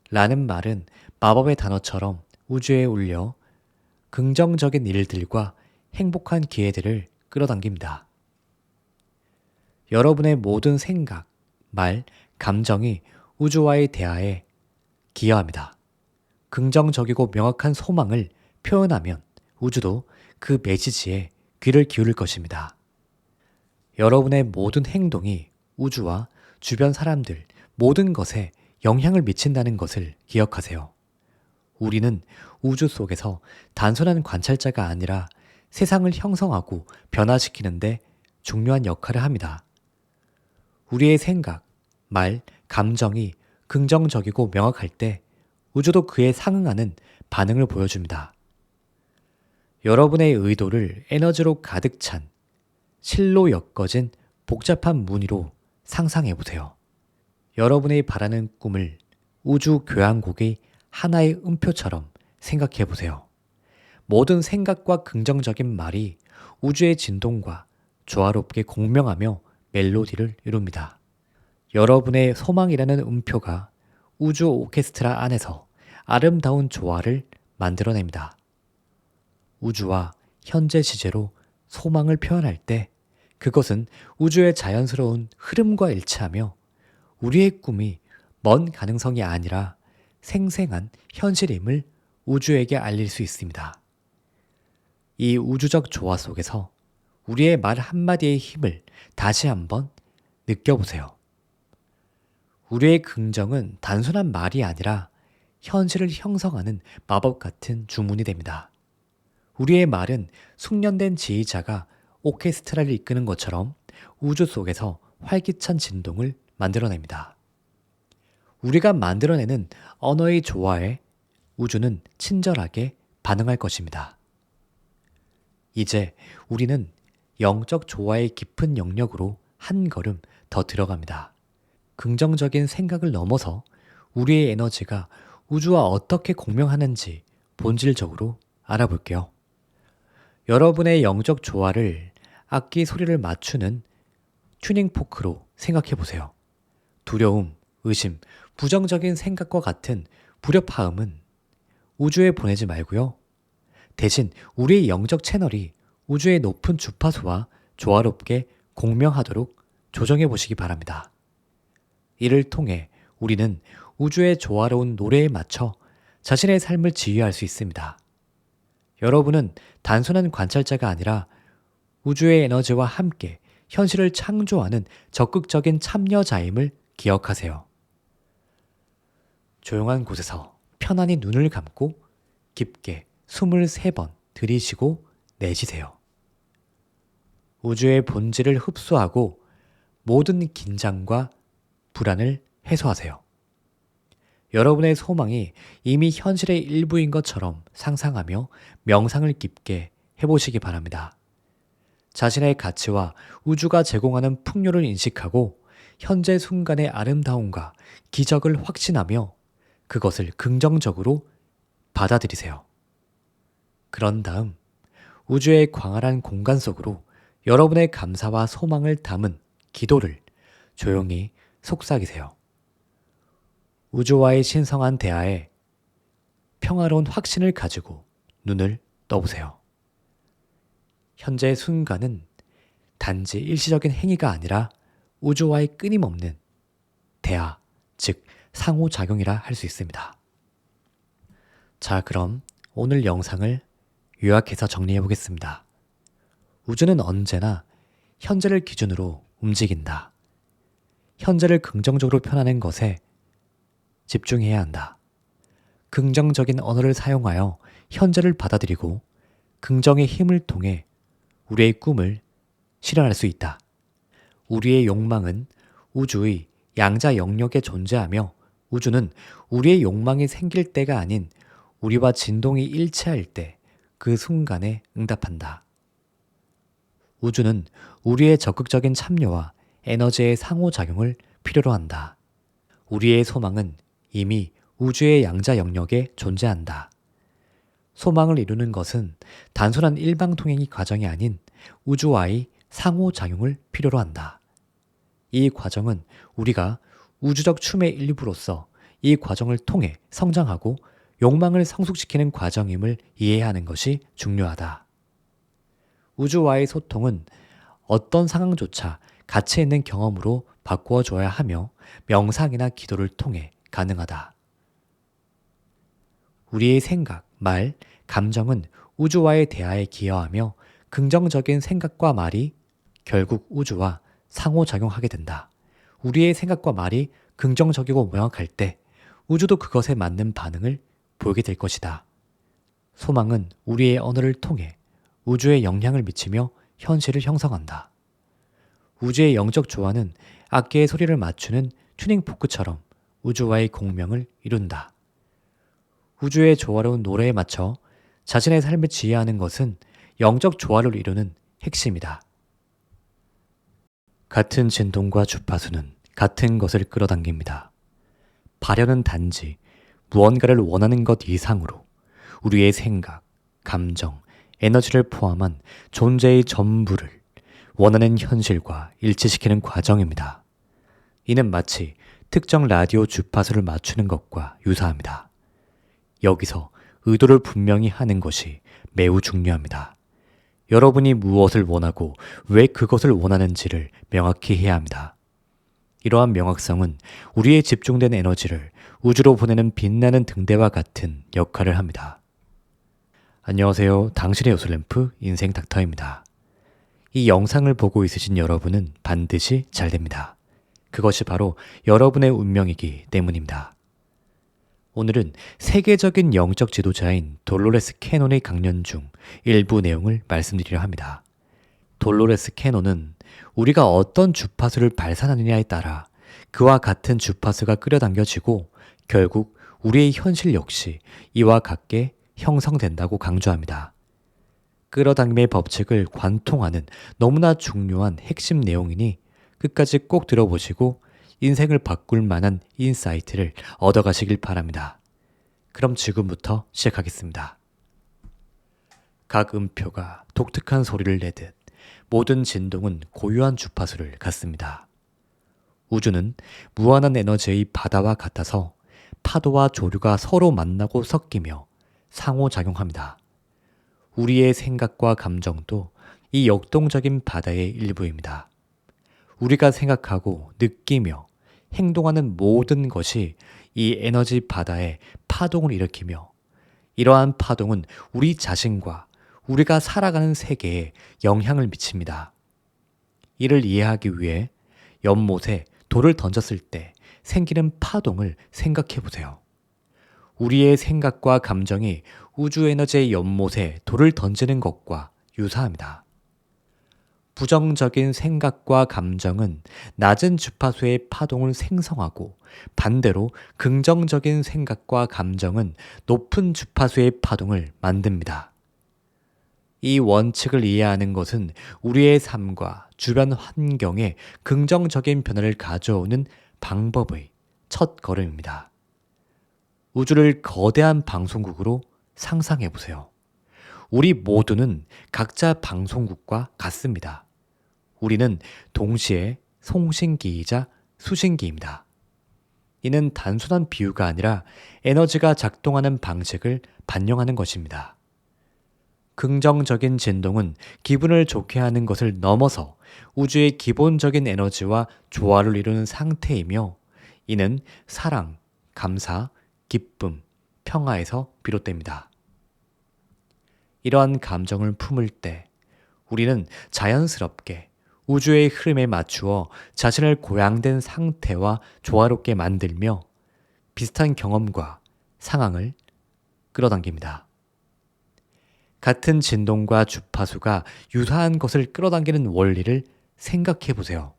[SPEAKER 1] 라는 말은 마법의 단어처럼 우주에 울려 긍정적인 일들과 행복한 기회들을 끌어당깁니다. 여러분의 모든 생각, 말, 감정이 우주와의 대화에 기여합니다. 긍정적이고 명확한 소망을 표현하면 우주도 그 메시지에 귀를 기울일 것입니다. 여러분의 모든 행동이 우주와 주변 사람들, 모든 것에 영향을 미친다는 것을 기억하세요. 우리는 우주 속에서 단순한 관찰자가 아니라 세상을 형성하고 변화시키는데 중요한 역할을 합니다. 우리의 생각, 말, 감정이 긍정적이고 명확할 때 우주도 그에 상응하는 반응을 보여줍니다. 여러분의 의도를 에너지로 가득 찬 실로 엮어진 복잡한 무늬로 상상해 보세요. 여러분이 바라는 꿈을 우주 교향곡의 하나의 음표처럼 생각해 보세요. 모든 생각과 긍정적인 말이 우주의 진동과 조화롭게 공명하며 멜로디를 이룹니다. 여러분의 소망이라는 음표가 우주 오케스트라 안에서 아름다운 조화를 만들어냅니다. 우주와 현재 시제로 소망을 표현할 때 그것은 우주의 자연스러운 흐름과 일치하며 우리의 꿈이 먼 가능성이 아니라 생생한 현실임을 우주에게 알릴 수 있습니다. 이 우주적 조화 속에서 우리의 말 한마디의 힘을 다시 한번 느껴보세요. 우리의 긍정은 단순한 말이 아니라 현실을 형성하는 마법 같은 주문이 됩니다. 우리의 말은 숙련된 지휘자가 오케스트라를 이끄는 것처럼 우주 속에서 활기찬 진동을 만들어냅니다. 우리가 만들어내는 언어의 조화에 우주는 친절하게 반응할 것입니다. 이제 우리는 영적 조화의 깊은 영역으로 한 걸음 더 들어갑니다. 긍정적인 생각을 넘어서 우리의 에너지가 우주와 어떻게 공명하는지 본질적으로 알아볼게요. 여러분의 영적 조화를 악기 소리를 맞추는 튜닝 포크로 생각해 보세요. 두려움, 의심, 부정적인 생각과 같은 불협화음은 우주에 보내지 말고요. 대신 우리의 영적 채널이 우주의 높은 주파수와 조화롭게 공명하도록 조정해 보시기 바랍니다. 이를 통해 우리는 우주의 조화로운 노래에 맞춰 자신의 삶을 지휘할 수 있습니다. 여러분은 단순한 관찰자가 아니라 우주의 에너지와 함께 현실을 창조하는 적극적인 참여자임을 기억하세요. 조용한 곳에서 편안히 눈을 감고 깊게 숨을 3번 들이쉬고 내쉬세요. 우주의 본질을 흡수하고 모든 긴장과 불안을 해소하세요. 여러분의 소망이 이미 현실의 일부인 것처럼 상상하며 명상을 깊게 해보시기 바랍니다. 자신의 가치와 우주가 제공하는 풍요를 인식하고 현재 순간의 아름다움과 기적을 확신하며 그것을 긍정적으로 받아들이세요. 그런 다음 우주의 광활한 공간 속으로 여러분의 감사와 소망을 담은 기도를 조용히 속삭이세요. 우주와의 신성한 대화에 평화로운 확신을 가지고 눈을 떠보세요. 현재 순간은 단지 일시적인 행위가 아니라 우주와의 끊임없는 대화, 즉 상호작용이라 할 수 있습니다. 자, 그럼 오늘 영상을 요약해서 정리해 보겠습니다. 우주는 언제나 현재를 기준으로 움직인다. 현재를 긍정적으로 표현하는 것에 집중해야 한다. 긍정적인 언어를 사용하여 현재를 받아들이고 긍정의 힘을 통해 우리의 꿈을 실현할 수 있다. 우리의 욕망은 우주의 양자 영역에 존재하며 우주는 우리의 욕망이 생길 때가 아닌 우리와 진동이 일치할 때 그 순간에 응답한다. 우주는 우리의 적극적인 참여와 에너지의 상호작용을 필요로 한다. 우리의 소망은 이미 우주의 양자 영역에 존재한다. 소망을 이루는 것은 단순한 일방통행의 과정이 아닌 우주와의 상호작용을 필요로 한다. 이 과정은 우리가 우주적 춤의 일부로서 이 과정을 통해 성장하고 욕망을 성숙시키는 과정임을 이해하는 것이 중요하다. 우주와의 소통은 어떤 상황조차 가치 있는 경험으로 바꾸어 줘야 하며 명상이나 기도를 통해 가능하다. 우리의 생각, 말, 감정은 우주와의 대화에 기여하며 긍정적인 생각과 말이 결국 우주와 상호작용하게 된다. 우리의 생각과 말이 긍정적이고 명확할 때 우주도 그것에 맞는 반응을 보이게 될 것이다. 소망은 우리의 언어를 통해 우주에 영향을 미치며 현실을 형성한다. 우주의 영적 조화는 악기의 소리를 맞추는 튜닝 포크처럼 우주와의 공명을 이룬다. 우주의 조화로운 노래에 맞춰 자신의 삶을 지휘하는 것은 영적 조화를 이루는 핵심이다. 같은 진동과 주파수는 같은 것을 끌어당깁니다. 발현은 단지 무언가를 원하는 것 이상으로 우리의 생각, 감정, 에너지를 포함한 존재의 전부를 원하는 현실과 일치시키는 과정입니다. 이는 마치 특정 라디오 주파수를 맞추는 것과 유사합니다. 여기서 의도를 분명히 하는 것이 매우 중요합니다. 여러분이 무엇을 원하고 왜 그것을 원하는지를 명확히 해야 합니다. 이러한 명확성은 우리의 집중된 에너지를 우주로 보내는 빛나는 등대와 같은 역할을 합니다. 안녕하세요. 당신의 요술램프 인생 닥터입니다. 이 영상을 보고 있으신 여러분은 반드시 잘 됩니다. 그것이 바로 여러분의 운명이기 때문입니다. 오늘은 세계적인 영적 지도자인 돌로레스 캐논의 강연 중 일부 내용을 말씀드리려 합니다. 돌로레스 캐논은 우리가 어떤 주파수를 발산하느냐에 따라 그와 같은 주파수가 끌어당겨지고 결국 우리의 현실 역시 이와 같게 형성된다고 강조합니다. 끌어당김의 법칙을 관통하는 너무나 중요한 핵심 내용이니 끝까지 꼭 들어보시고 인생을 바꿀 만한 인사이트를 얻어가시길 바랍니다. 그럼 지금부터 시작하겠습니다. 각 음표가 독특한 소리를 내듯 모든 진동은 고유한 주파수를 갖습니다. 우주는 무한한 에너지의 바다와 같아서 파도와 조류가 서로 만나고 섞이며 상호작용합니다. 우리의 생각과 감정도 이 역동적인 바다의 일부입니다. 우리가 생각하고 느끼며 행동하는 모든 것이 이 에너지 바다에 파동을 일으키며 이러한 파동은 우리 자신과 우리가 살아가는 세계에 영향을 미칩니다. 이를 이해하기 위해 연못에 돌을 던졌을 때 생기는 파동을 생각해 보세요. 우리의 생각과 감정이 우주 에너지의 연못에 돌을 던지는 것과 유사합니다. 부정적인 생각과 감정은 낮은 주파수의 파동을 생성하고 반대로 긍정적인 생각과 감정은 높은 주파수의 파동을 만듭니다. 이 원칙을 이해하는 것은 우리의 삶과 주변 환경에 긍정적인 변화를 가져오는 방법의 첫 걸음입니다. 우주를 거대한 방송국으로 상상해 보세요. 우리 모두는 각자 방송국과 같습니다. 우리는 동시에 송신기이자 수신기입니다. 이는 단순한 비유가 아니라 에너지가 작동하는 방식을 반영하는 것입니다. 긍정적인 진동은 기분을 좋게 하는 것을 넘어서 우주의 기본적인 에너지와 조화를 이루는 상태이며 이는 사랑, 감사, 기쁨, 평화에서 비롯됩니다. 이러한 감정을 품을 때 우리는 자연스럽게 우주의 흐름에 맞추어 자신을 고양된 상태와 조화롭게 만들며 비슷한 경험과 상황을 끌어당깁니다. 같은 진동과 주파수가 유사한 것을 끌어당기는 원리를 생각해 보세요.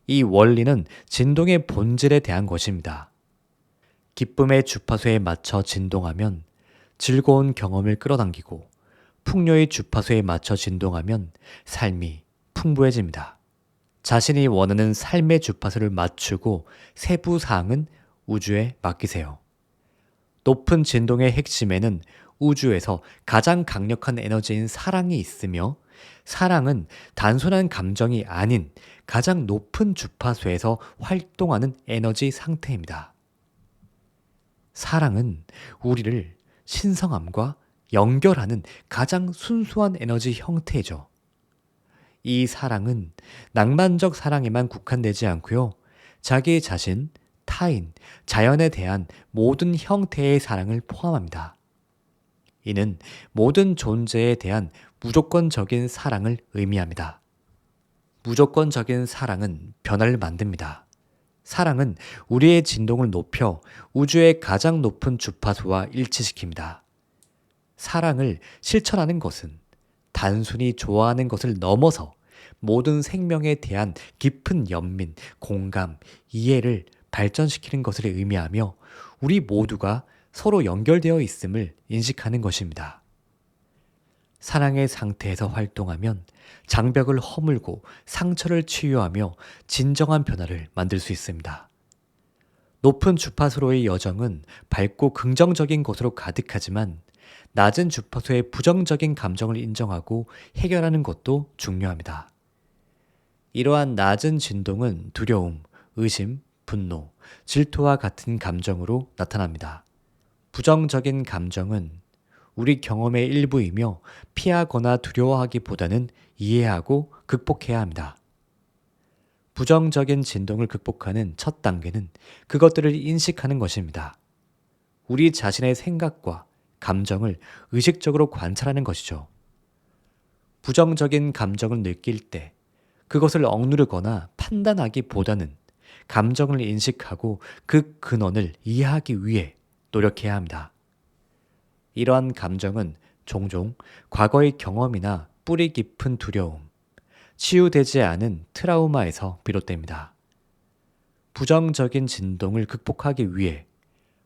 [SPEAKER 1] 이 원리는 진동의 본질에 대한 것입니다. 기쁨의 주파수에 맞춰 진동하면 즐거운 경험을 끌어당기고 풍요의 주파수에 맞춰 진동하면 삶이 풍부해집니다. 자신이 원하는 삶의 주파수를 맞추고 세부 사항은 우주에 맡기세요. 높은 진동의 핵심에는 우주에서 가장 강력한 에너지인 사랑이 있으며 사랑은 단순한 감정이 아닌 가장 높은 주파수에서 활동하는 에너지 상태입니다. 사랑은 우리를 신성함과 연결하는 가장 순수한 에너지 형태죠. 이 사랑은 낭만적 사랑에만 국한되지 않고요. 자기 자신, 타인, 자연에 대한 모든 형태의 사랑을 포함합니다. 이는 모든 존재에 대한 무조건적인 사랑을 의미합니다. 무조건적인 사랑은 변화를 만듭니다. 사랑은 우리의 진동을 높여 우주의 가장 높은 주파수와 일치시킵니다. 사랑을 실천하는 것은 단순히 좋아하는 것을 넘어서 모든 생명에 대한 깊은 연민, 공감, 이해를 발전시키는 것을 의미하며 우리 모두가 서로 연결되어 있음을 인식하는 것입니다. 사랑의 상태에서 활동하면 장벽을 허물고 상처를 치유하며 진정한 변화를 만들 수 있습니다. 높은 주파수로의 여정은 밝고 긍정적인 것으로 가득하지만 낮은 주파수의 부정적인 감정을 인정하고 해결하는 것도 중요합니다. 이러한 낮은 진동은 두려움, 의심, 분노, 질투와 같은 감정으로 나타납니다. 부정적인 감정은 우리 경험의 일부이며 피하거나 두려워하기보다는 이해하고 극복해야 합니다. 부정적인 진동을 극복하는 첫 단계는 그것들을 인식하는 것입니다. 우리 자신의 생각과 감정을 의식적으로 관찰하는 것이죠. 부정적인 감정을 느낄 때 그것을 억누르거나 판단하기보다는 감정을 인식하고 그 근원을 이해하기 위해 노력해야 합니다. 이러한 감정은 종종 과거의 경험이나 뿌리 깊은 두려움, 치유되지 않은 트라우마에서 비롯됩니다. 부정적인 진동을 극복하기 위해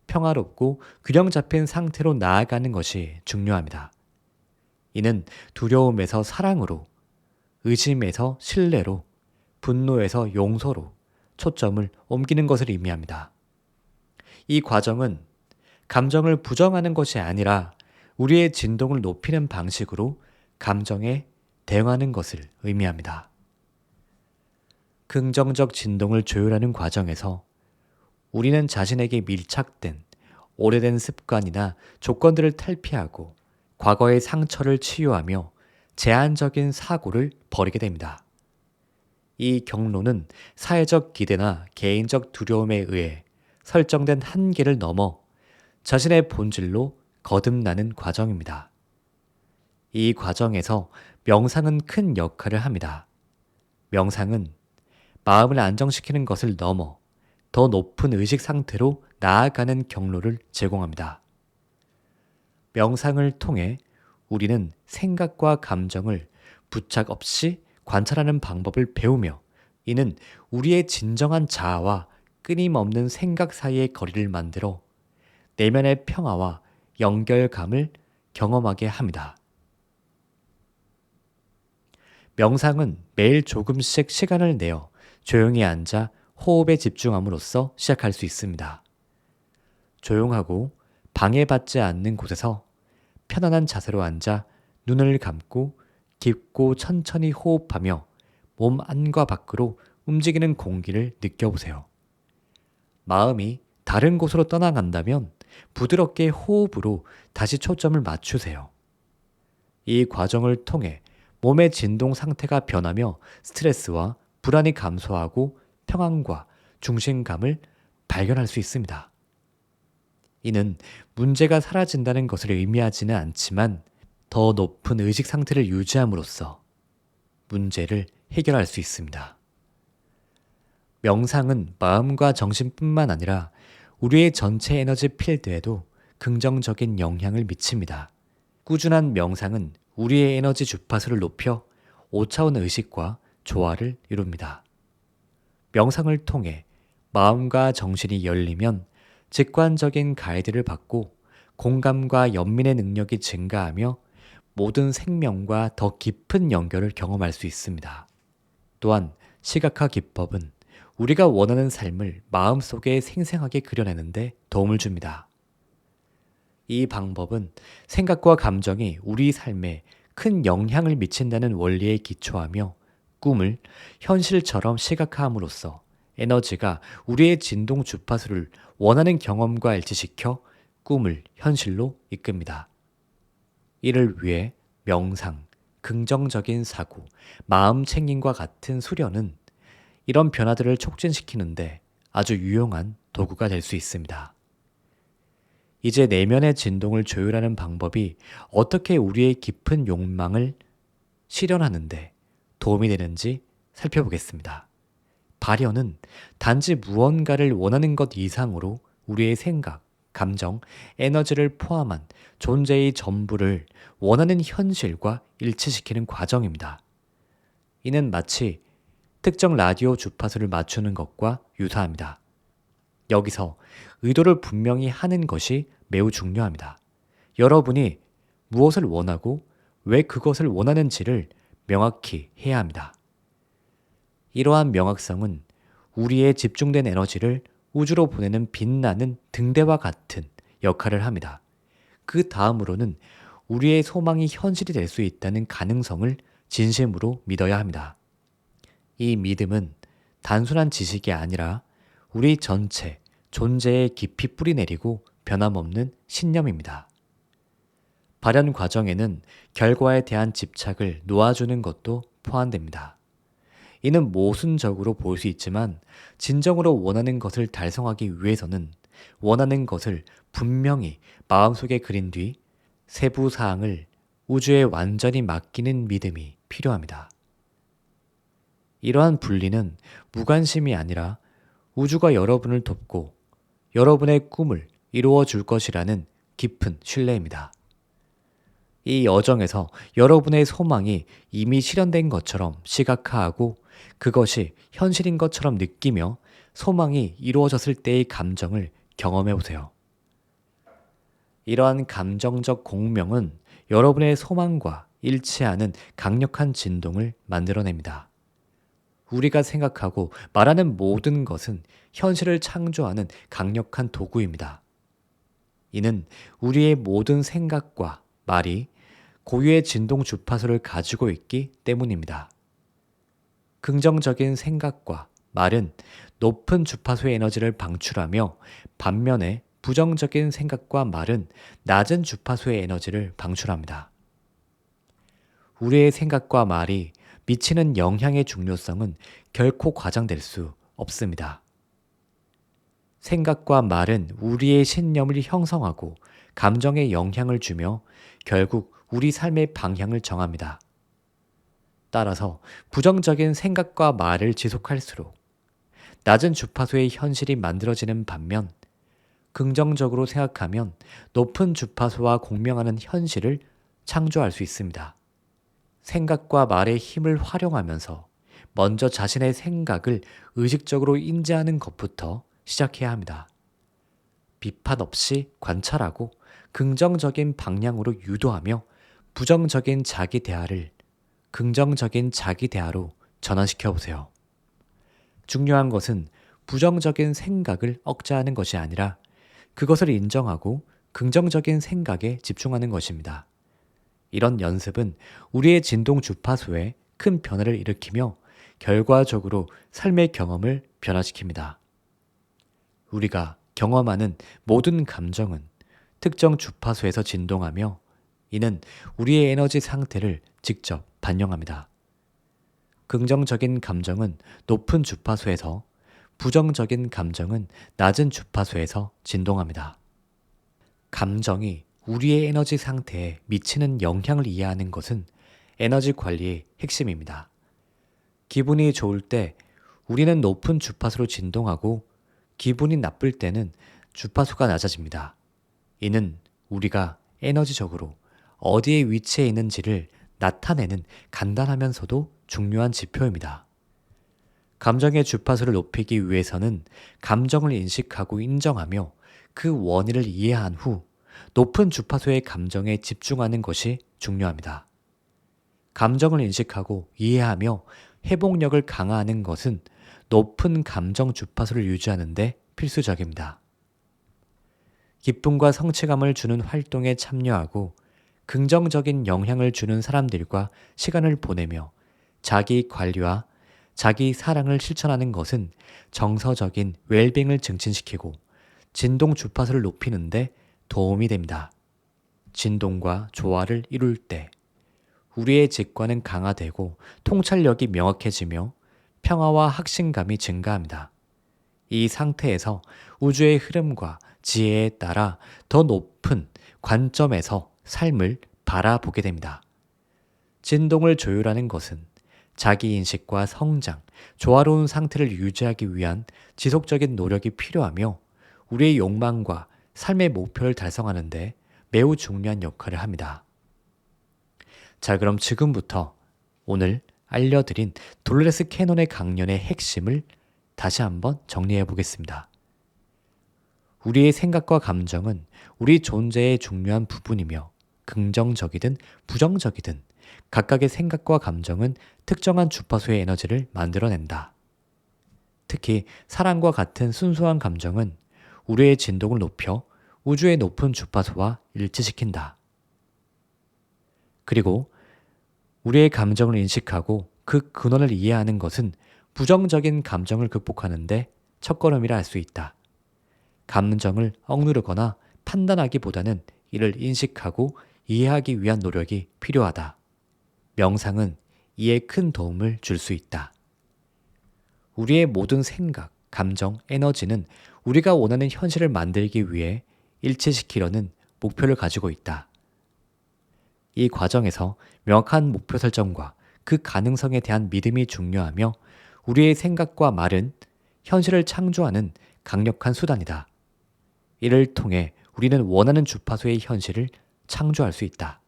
[SPEAKER 1] 평화롭고 균형 잡힌 상태로 나아가는 것이 중요합니다. 이는 두려움에서 사랑으로, 의심에서 신뢰로, 분노에서 용서로 초점을 옮기는 것을 의미합니다. 이 과정은 감정을 부정하는 것이 아니라 우리의 진동을 높이는 방식으로 감정에 대응하는 것을 의미합니다. 긍정적 진동을 조율하는 과정에서 우리는 자신에게 밀착된 오래된 습관이나 조건들을 탈피하고 과거의 상처를 치유하며 제한적인 사고를 버리게 됩니다. 이 경로는 사회적 기대나 개인적 두려움에 의해 설정된 한계를 넘어 자신의 본질로 거듭나는 과정입니다. 이 과정에서 명상은 큰 역할을 합니다. 명상은 마음을 안정시키는 것을 넘어 더 높은 의식 상태로 나아가는 경로를 제공합니다. 명상을 통해 우리는 생각과 감정을 부착 없이 관찰하는 방법을 배우며 이는 우리의 진정한 자아와 끊임없는 생각 사이의 거리를 만들어 내면의 평화와 연결감을 경험하게 합니다. 명상은 매일 조금씩 시간을 내어 조용히 앉아 호흡에 집중함으로써 시작할 수 있습니다. 조용하고 방해받지 않는 곳에서 편안한 자세로 앉아 눈을 감고 깊고 천천히 호흡하며 몸 안과 밖으로 움직이는 공기를 느껴보세요. 마음이 다른 곳으로 떠나간다면 부드럽게 호흡으로 다시 초점을 맞추세요. 이 과정을 통해 몸의 진동 상태가 변하며 스트레스와 불안이 감소하고 평안과 중심감을 발견할 수 있습니다. 이는 문제가 사라진다는 것을 의미하지는 않지만 더 높은 의식 상태를 유지함으로써 문제를 해결할 수 있습니다. 명상은 마음과 정신뿐만 아니라 우리의 전체 에너지 필드에도 긍정적인 영향을 미칩니다. 꾸준한 명상은 우리의 에너지 주파수를 높여 5차원 의식과 조화를 이룹니다. 명상을 통해 마음과 정신이 열리면 직관적인 가이드를 받고 공감과 연민의 능력이 증가하며 모든 생명과 더 깊은 연결을 경험할 수 있습니다. 또한 시각화 기법은 우리가 원하는 삶을 마음속에 생생하게 그려내는데 도움을 줍니다. 이 방법은 생각과 감정이 우리 삶에 큰 영향을 미친다는 원리에 기초하며 꿈을 현실처럼 시각화함으로써 에너지가 우리의 진동 주파수를 원하는 경험과 일치시켜 꿈을 현실로 이끕니다. 이를 위해 명상, 긍정적인 사고, 마음 챙김과 같은 수련은 이런 변화들을 촉진시키는데 아주 유용한 도구가 될 수 있습니다. 이제 내면의 진동을 조율하는 방법이 어떻게 우리의 깊은 욕망을 실현하는데 도움이 되는지 살펴보겠습니다. 발현은 단지 무언가를 원하는 것 이상으로 우리의 생각, 감정, 에너지를 포함한 존재의 전부를 원하는 현실과 일치시키는 과정입니다. 이는 마치 특정 라디오 주파수를 맞추는 것과 유사합니다. 여기서 의도를 분명히 하는 것이 매우 중요합니다. 여러분이 무엇을 원하고 왜 그것을 원하는지를 명확히 해야 합니다. 이러한 명확성은 우리의 집중된 에너지를 우주로 보내는 빛나는 등대와 같은 역할을 합니다. 그 다음으로는 우리의 소망이 현실이 될 수 있다는 가능성을 진심으로 믿어야 합니다. 이 믿음은 단순한 지식이 아니라 우리 전체 존재에 깊이 뿌리내리고 변함없는 신념입니다. 발현 과정에는 결과에 대한 집착을 놓아주는 것도 포함됩니다. 이는 모순적으로 보일 수 있지만 진정으로 원하는 것을 달성하기 위해서는 원하는 것을 분명히 마음속에 그린 뒤 세부 사항을 우주에 완전히 맡기는 믿음이 필요합니다. 이러한 분리는 무관심이 아니라 우주가 여러분을 돕고 여러분의 꿈을 이루어 줄 것이라는 깊은 신뢰입니다. 이 여정에서 여러분의 소망이 이미 실현된 것처럼 시각화하고 그것이 현실인 것처럼 느끼며 소망이 이루어졌을 때의 감정을 경험해 보세요. 이러한 감정적 공명은 여러분의 소망과 일치하는 강력한 진동을 만들어냅니다. 우리가 생각하고 말하는 모든 것은 현실을 창조하는 강력한 도구입니다. 이는 우리의 모든 생각과 말이 고유의 진동 주파수를 가지고 있기 때문입니다. 긍정적인 생각과 말은 높은 주파수의 에너지를 방출하며 반면에 부정적인 생각과 말은 낮은 주파수의 에너지를 방출합니다. 우리의 생각과 말이 미치는 영향의 중요성은 결코 과장될 수 없습니다. 생각과 말은 우리의 신념을 형성하고 감정에 영향을 주며 결국 우리 삶의 방향을 정합니다. 따라서 부정적인 생각과 말을 지속할수록 낮은 주파수의 현실이 만들어지는 반면 긍정적으로 생각하면 높은 주파수와 공명하는 현실을 창조할 수 있습니다. 생각과 말의 힘을 활용하면서 먼저 자신의 생각을 의식적으로 인지하는 것부터 시작해야 합니다. 비판 없이 관찰하고 긍정적인 방향으로 유도하며 부정적인 자기 대화를 긍정적인 자기 대화로 전환시켜 보세요. 중요한 것은 부정적인 생각을 억제하는 것이 아니라 그것을 인정하고 긍정적인 생각에 집중하는 것입니다. 이런 연습은 우리의 진동 주파수에 큰 변화를 일으키며 결과적으로 삶의 경험을 변화시킵니다. 우리가 경험하는 모든 감정은 특정 주파수에서 진동하며 이는 우리의 에너지 상태를 직접 반영합니다. 긍정적인 감정은 높은 주파수에서, 부정적인 감정은 낮은 주파수에서 진동합니다. 감정이 우리의 에너지 상태에 미치는 영향을 이해하는 것은 에너지 관리의 핵심입니다. 기분이 좋을 때 우리는 높은 주파수로 진동하고 기분이 나쁠 때는 주파수가 낮아집니다. 이는 우리가 에너지적으로 어디에 위치해 있는지를 나타내는 간단하면서도 중요한 지표입니다. 감정의 주파수를 높이기 위해서는 감정을 인식하고 인정하며 그 원인을 이해한 후 높은 주파수의 감정에 집중하는 것이 중요합니다. 감정을 인식하고 이해하며 회복력을 강화하는 것은 높은 감정 주파수를 유지하는 데 필수적입니다. 기쁨과 성취감을 주는 활동에 참여하고 긍정적인 영향을 주는 사람들과 시간을 보내며 자기 관리와 자기 사랑을 실천하는 것은 정서적인 웰빙을 증진시키고 진동 주파수를 높이는 데 도움이 됩니다. 진동과 조화를 이룰 때 우리의 직관은 강화되고 통찰력이 명확해지며 평화와 확신감이 증가합니다. 이 상태에서 우주의 흐름과 지혜에 따라 더 높은 관점에서 삶을 바라보게 됩니다. 진동을 조율하는 것은 자기인식과 성장, 조화로운 상태를 유지하기 위한 지속적인 노력이 필요하며 우리의 욕망과 삶의 목표를 달성하는 데 매우 중요한 역할을 합니다. 자, 그럼 지금부터 오늘 알려드린 돌레스 캐논의 강연의 핵심을 다시 한번 정리해 보겠습니다. 우리의 생각과 감정은 우리 존재의 중요한 부분이며 긍정적이든 부정적이든 각각의 생각과 감정은 특정한 주파수의 에너지를 만들어낸다. 특히 사랑과 같은 순수한 감정은 우리의 진동을 높여 우주의 높은 주파수와 일치시킨다. 그리고 우리의 감정을 인식하고 그 근원을 이해하는 것은 부정적인 감정을 극복하는데 첫걸음이라 할 수 있다. 감정을 억누르거나 판단하기보다는 이를 인식하고 이해하기 위한 노력이 필요하다. 명상은 이에 큰 도움을 줄 수 있다. 우리의 모든 생각, 감정, 에너지는 우리가 원하는 현실을 만들기 위해 일치시키려는 목표를 가지고 있다. 이 과정에서 명확한 목표 설정과 그 가능성에 대한 믿음이 중요하며 우리의 생각과 말은 현실을 창조하는 강력한 수단이다. 이를 통해 우리는 원하는 주파수의 현실을 창조할 수 있다.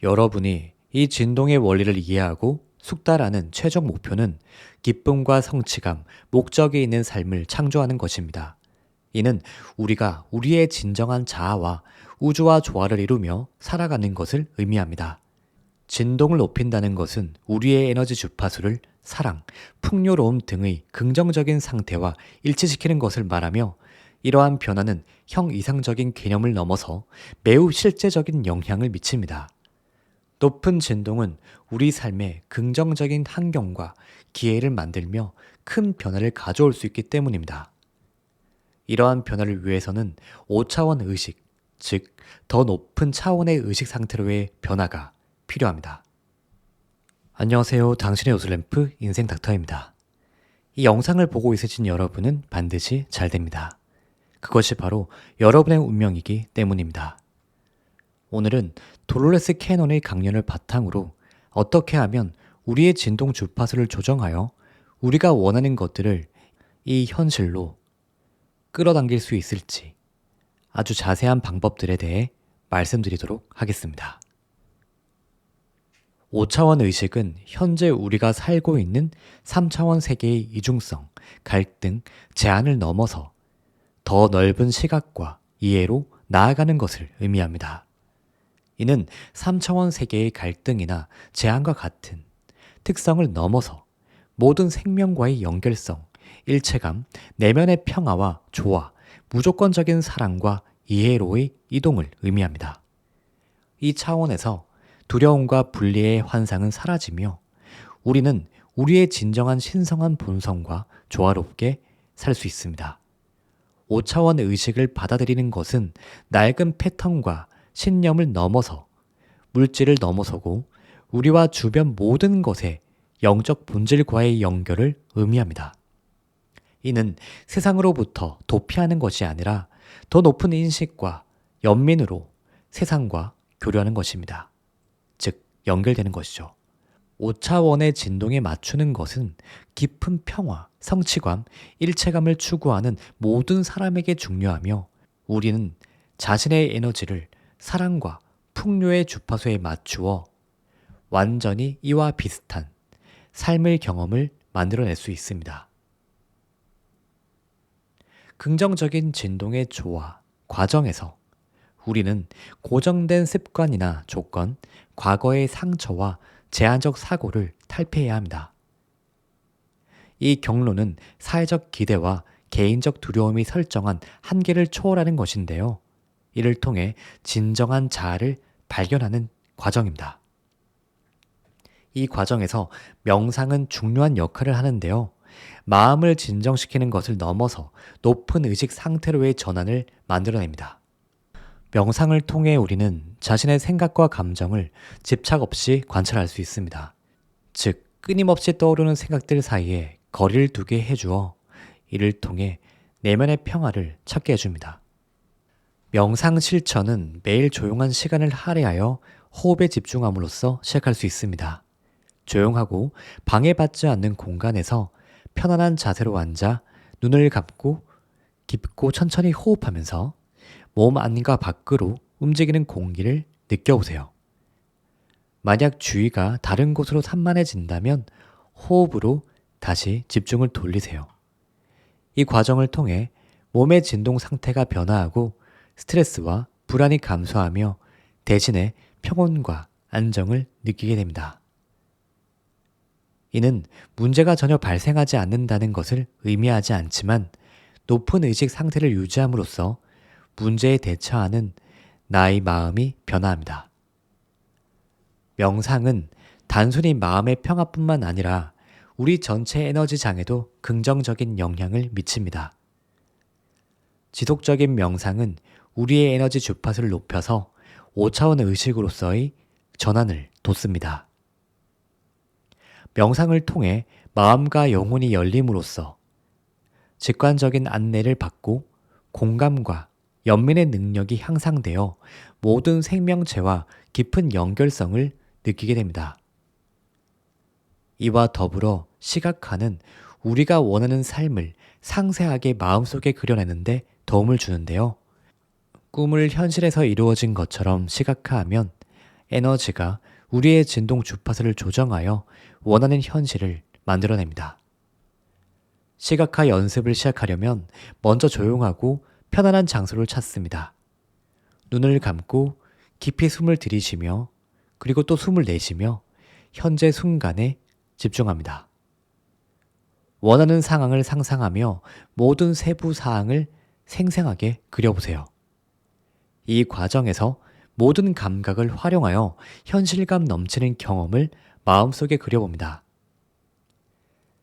[SPEAKER 1] 여러분이 이 진동의 원리를 이해하고 숙달하는 최종 목표는 기쁨과 성취감, 목적이 있는 삶을 창조하는 것입니다. 이는 우리가 우리의 진정한 자아와 우주와 조화를 이루며 살아가는 것을 의미합니다. 진동을 높인다는 것은 우리의 에너지 주파수를 사랑, 풍요로움 등의 긍정적인 상태와 일치시키는 것을 말하며 이러한 변화는 형이상적인 개념을 넘어서 매우 실제적인 영향을 미칩니다. 높은 진동은 우리 삶에 긍정적인 환경과 기회를 만들며 큰 변화를 가져올 수 있기 때문입니다. 이러한 변화를 위해서는 5차원 의식, 즉 더 높은 차원의 의식 상태로의 변화가 필요합니다. 안녕하세요. 당신의 요술램프 인생 닥터입니다. 이 영상을 보고 있으신 여러분은 반드시 잘 됩니다. 그것이 바로 여러분의 운명이기 때문입니다. 오늘은 돌레스 캐논의 강연을 바탕으로 어떻게 하면 우리의 진동 주파수를 조정하여 우리가 원하는 것들을 이 현실로 끌어당길 수 있을지 아주 자세한 방법들에 대해 말씀드리도록 하겠습니다. 5차원 의식은 현재 우리가 살고 있는 3차원 세계의 이중성, 갈등, 제한을 넘어서 더 넓은 시각과 이해로 나아가는 것을 의미합니다. 이는 3차원 세계의 갈등이나 제한과 같은 특성을 넘어서 모든 생명과의 연결성, 일체감, 내면의 평화와 조화, 무조건적인 사랑과 이해로의 이동을 의미합니다. 이 차원에서 두려움과 분리의 환상은 사라지며 우리는 우리의 진정한 신성한 본성과 조화롭게 살 수 있습니다. 5차원 의식을 받아들이는 것은 낡은 패턴과 신념을 넘어서 물질을 넘어서고 우리와 주변 모든 것의 영적 본질과의 연결을 의미합니다. 이는 세상으로부터 도피하는 것이 아니라 더 높은 인식과 연민으로 세상과 교류하는 것입니다. 즉, 연결되는 것이죠. 5차원의 진동에 맞추는 것은 깊은 평화, 성취감, 일체감을 추구하는 모든 사람에게 중요하며 우리는 자신의 에너지를 사랑과 풍요의 주파수에 맞추어 완전히 이와 비슷한 삶의 경험을 만들어낼 수 있습니다. 긍정적인 진동의 조화, 과정에서 우리는 고정된 습관이나 조건, 과거의 상처와 제한적 사고를 탈피해야 합니다. 이 경로는 사회적 기대와 개인적 두려움이 설정한 한계를 초월하는 것인데요. 이를 통해 진정한 자아를 발견하는 과정입니다. 이 과정에서 명상은 중요한 역할을 하는데요. 마음을 진정시키는 것을 넘어서 높은 의식 상태로의 전환을 만들어냅니다. 명상을 통해 우리는 자신의 생각과 감정을 집착 없이 관찰할 수 있습니다. 즉, 끊임없이 떠오르는 생각들 사이에 거리를 두게 해주어 이를 통해 내면의 평화를 찾게 해줍니다. 명상 실천은 매일 조용한 시간을 할애하여 호흡에 집중함으로써 시작할 수 있습니다. 조용하고 방해받지 않는 공간에서 편안한 자세로 앉아 눈을 감고 깊고 천천히 호흡하면서 몸 안과 밖으로 움직이는 공기를 느껴보세요. 만약 주의가 다른 곳으로 산만해진다면 호흡으로 다시 집중을 돌리세요. 이 과정을 통해 몸의 진동 상태가 변화하고 스트레스와 불안이 감소하며 대신에 평온과 안정을 느끼게 됩니다. 이는 문제가 전혀 발생하지 않는다는 것을 의미하지 않지만 높은 의식 상태를 유지함으로써 문제에 대처하는 나의 마음이 변화합니다. 명상은 단순히 마음의 평화뿐만 아니라 우리 전체 에너지장에도 긍정적인 영향을 미칩니다. 지속적인 명상은 우리의 에너지 주파수를 높여서 5차원 의식으로서의 전환을 돕습니다. 명상을 통해 마음과 영혼이 열림으로써 직관적인 안내를 받고 공감과 연민의 능력이 향상되어 모든 생명체와 깊은 연결성을 느끼게 됩니다. 이와 더불어 시각화는 우리가 원하는 삶을 상세하게 마음속에 그려내는데 도움을 주는데요. 꿈을 현실에서 이루어진 것처럼 시각화하면 에너지가 우리의 진동 주파수를 조정하여 원하는 현실을 만들어냅니다. 시각화 연습을 시작하려면 먼저 조용하고 편안한 장소를 찾습니다. 눈을 감고 깊이 숨을 들이쉬며 그리고 또 숨을 내쉬며 현재 순간에 집중합니다. 원하는 상황을 상상하며 모든 세부 사항을 생생하게 그려보세요. 이 과정에서 모든 감각을 활용하여 현실감 넘치는 경험을 마음속에 그려봅니다.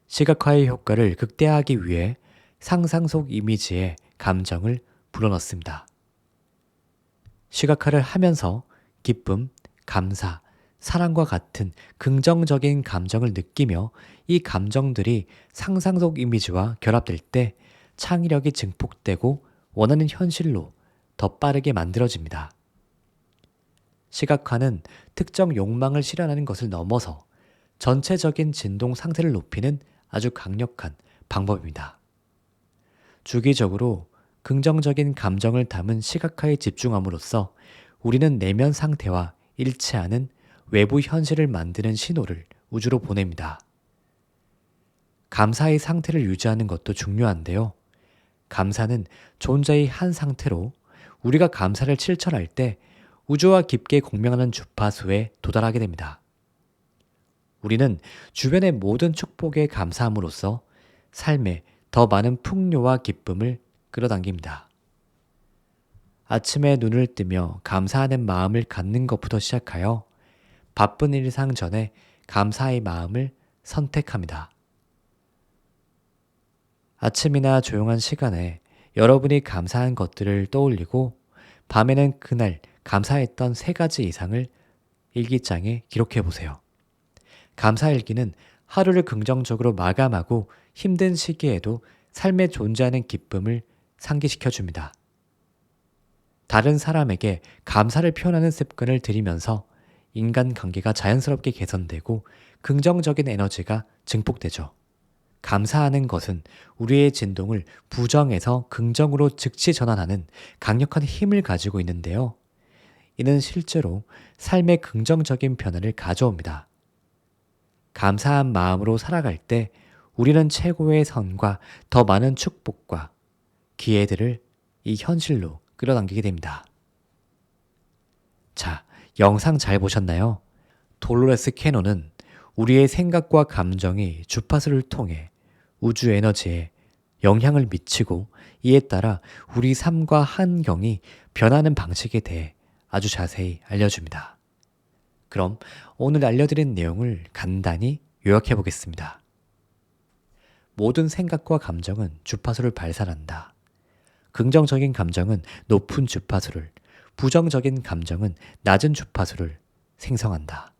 [SPEAKER 1] 시각화의 효과를 극대화하기 위해 상상 속 이미지에 감정을 불어넣습니다. 시각화를 하면서 기쁨, 감사, 사랑과 같은 긍정적인 감정을 느끼며 이 감정들이 상상 속 이미지와 결합될 때 창의력이 증폭되고 원하는 현실로 더 빠르게 만들어집니다. 시각화는 특정 욕망을 실현하는 것을 넘어서 전체적인 진동 상태를 높이는 아주 강력한 방법입니다. 주기적으로 긍정적인 감정을 담은 시각화에 집중함으로써 우리는 내면 상태와 일치하는 외부 현실을 만드는 신호를 우주로 보냅니다. 감사의 상태를 유지하는 것도 중요한데요. 감사는 존재의 한 상태로 우리가 감사를 실천할 때 우주와 깊게 공명하는 주파수에 도달하게 됩니다. 우리는 주변의 모든 축복에 감사함으로써 삶에 더 많은 풍요와 기쁨을 끌어당깁니다. 아침에 눈을 뜨며 감사하는 마음을 갖는 것부터 시작하여 바쁜 일상 전에 감사의 마음을 선택합니다. 아침이나 조용한 시간에 여러분이 감사한 것들을 떠올리고 밤에는 그날 감사했던 3가지 이상을 일기장에 기록해 보세요. 감사일기는 하루를 긍정적으로 마감하고 힘든 시기에도 삶에 존재하는 기쁨을 상기시켜 줍니다. 다른 사람에게 감사를 표현하는 습관을 들이면서 인간관계가 자연스럽게 개선되고 긍정적인 에너지가 증폭되죠. 감사하는 것은 우리의 진동을 부정에서 긍정으로 즉시 전환하는 강력한 힘을 가지고 있는데요. 이는 실제로 삶의 긍정적인 변화를 가져옵니다. 감사한 마음으로 살아갈 때 우리는 최고의 선과 더 많은 축복과 기회들을 이 현실로 끌어당기게 됩니다. 자, 영상 잘 보셨나요? 돌로레스 캐논은 우리의 생각과 감정이 주파수를 통해 우주 에너지에 영향을 미치고 이에 따라 우리 삶과 환경이 변하는 방식에 대해 아주 자세히 알려줍니다. 그럼 오늘 알려드린 내용을 간단히 요약해 보겠습니다. 모든 생각과 감정은 주파수를 발산한다. 긍정적인 감정은 높은 주파수를, 부정적인 감정은 낮은 주파수를 생성한다.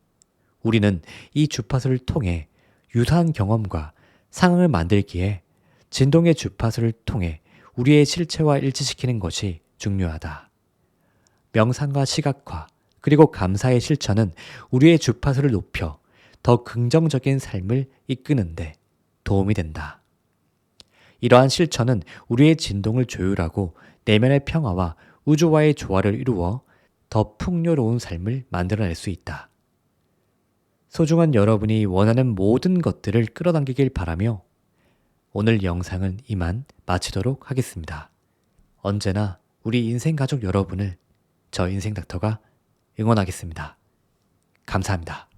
[SPEAKER 1] 우리는 이 주파수를 통해 유사한 경험과 상황을 만들기에 진동의 주파수를 통해 우리의 실체와 일치시키는 것이 중요하다. 명상과 시각화, 그리고 감사의 실천은 우리의 주파수를 높여 더 긍정적인 삶을 이끄는데 도움이 된다. 이러한 실천은 우리의 진동을 조율하고 내면의 평화와 우주와의 조화를 이루어 더 풍요로운 삶을 만들어낼 수 있다. 소중한 여러분이 원하는 모든 것들을 끌어당기길 바라며 오늘 영상은 이만 마치도록 하겠습니다. 언제나 우리 인생 가족 여러분을 저 인생 닥터가 응원하겠습니다. 감사합니다.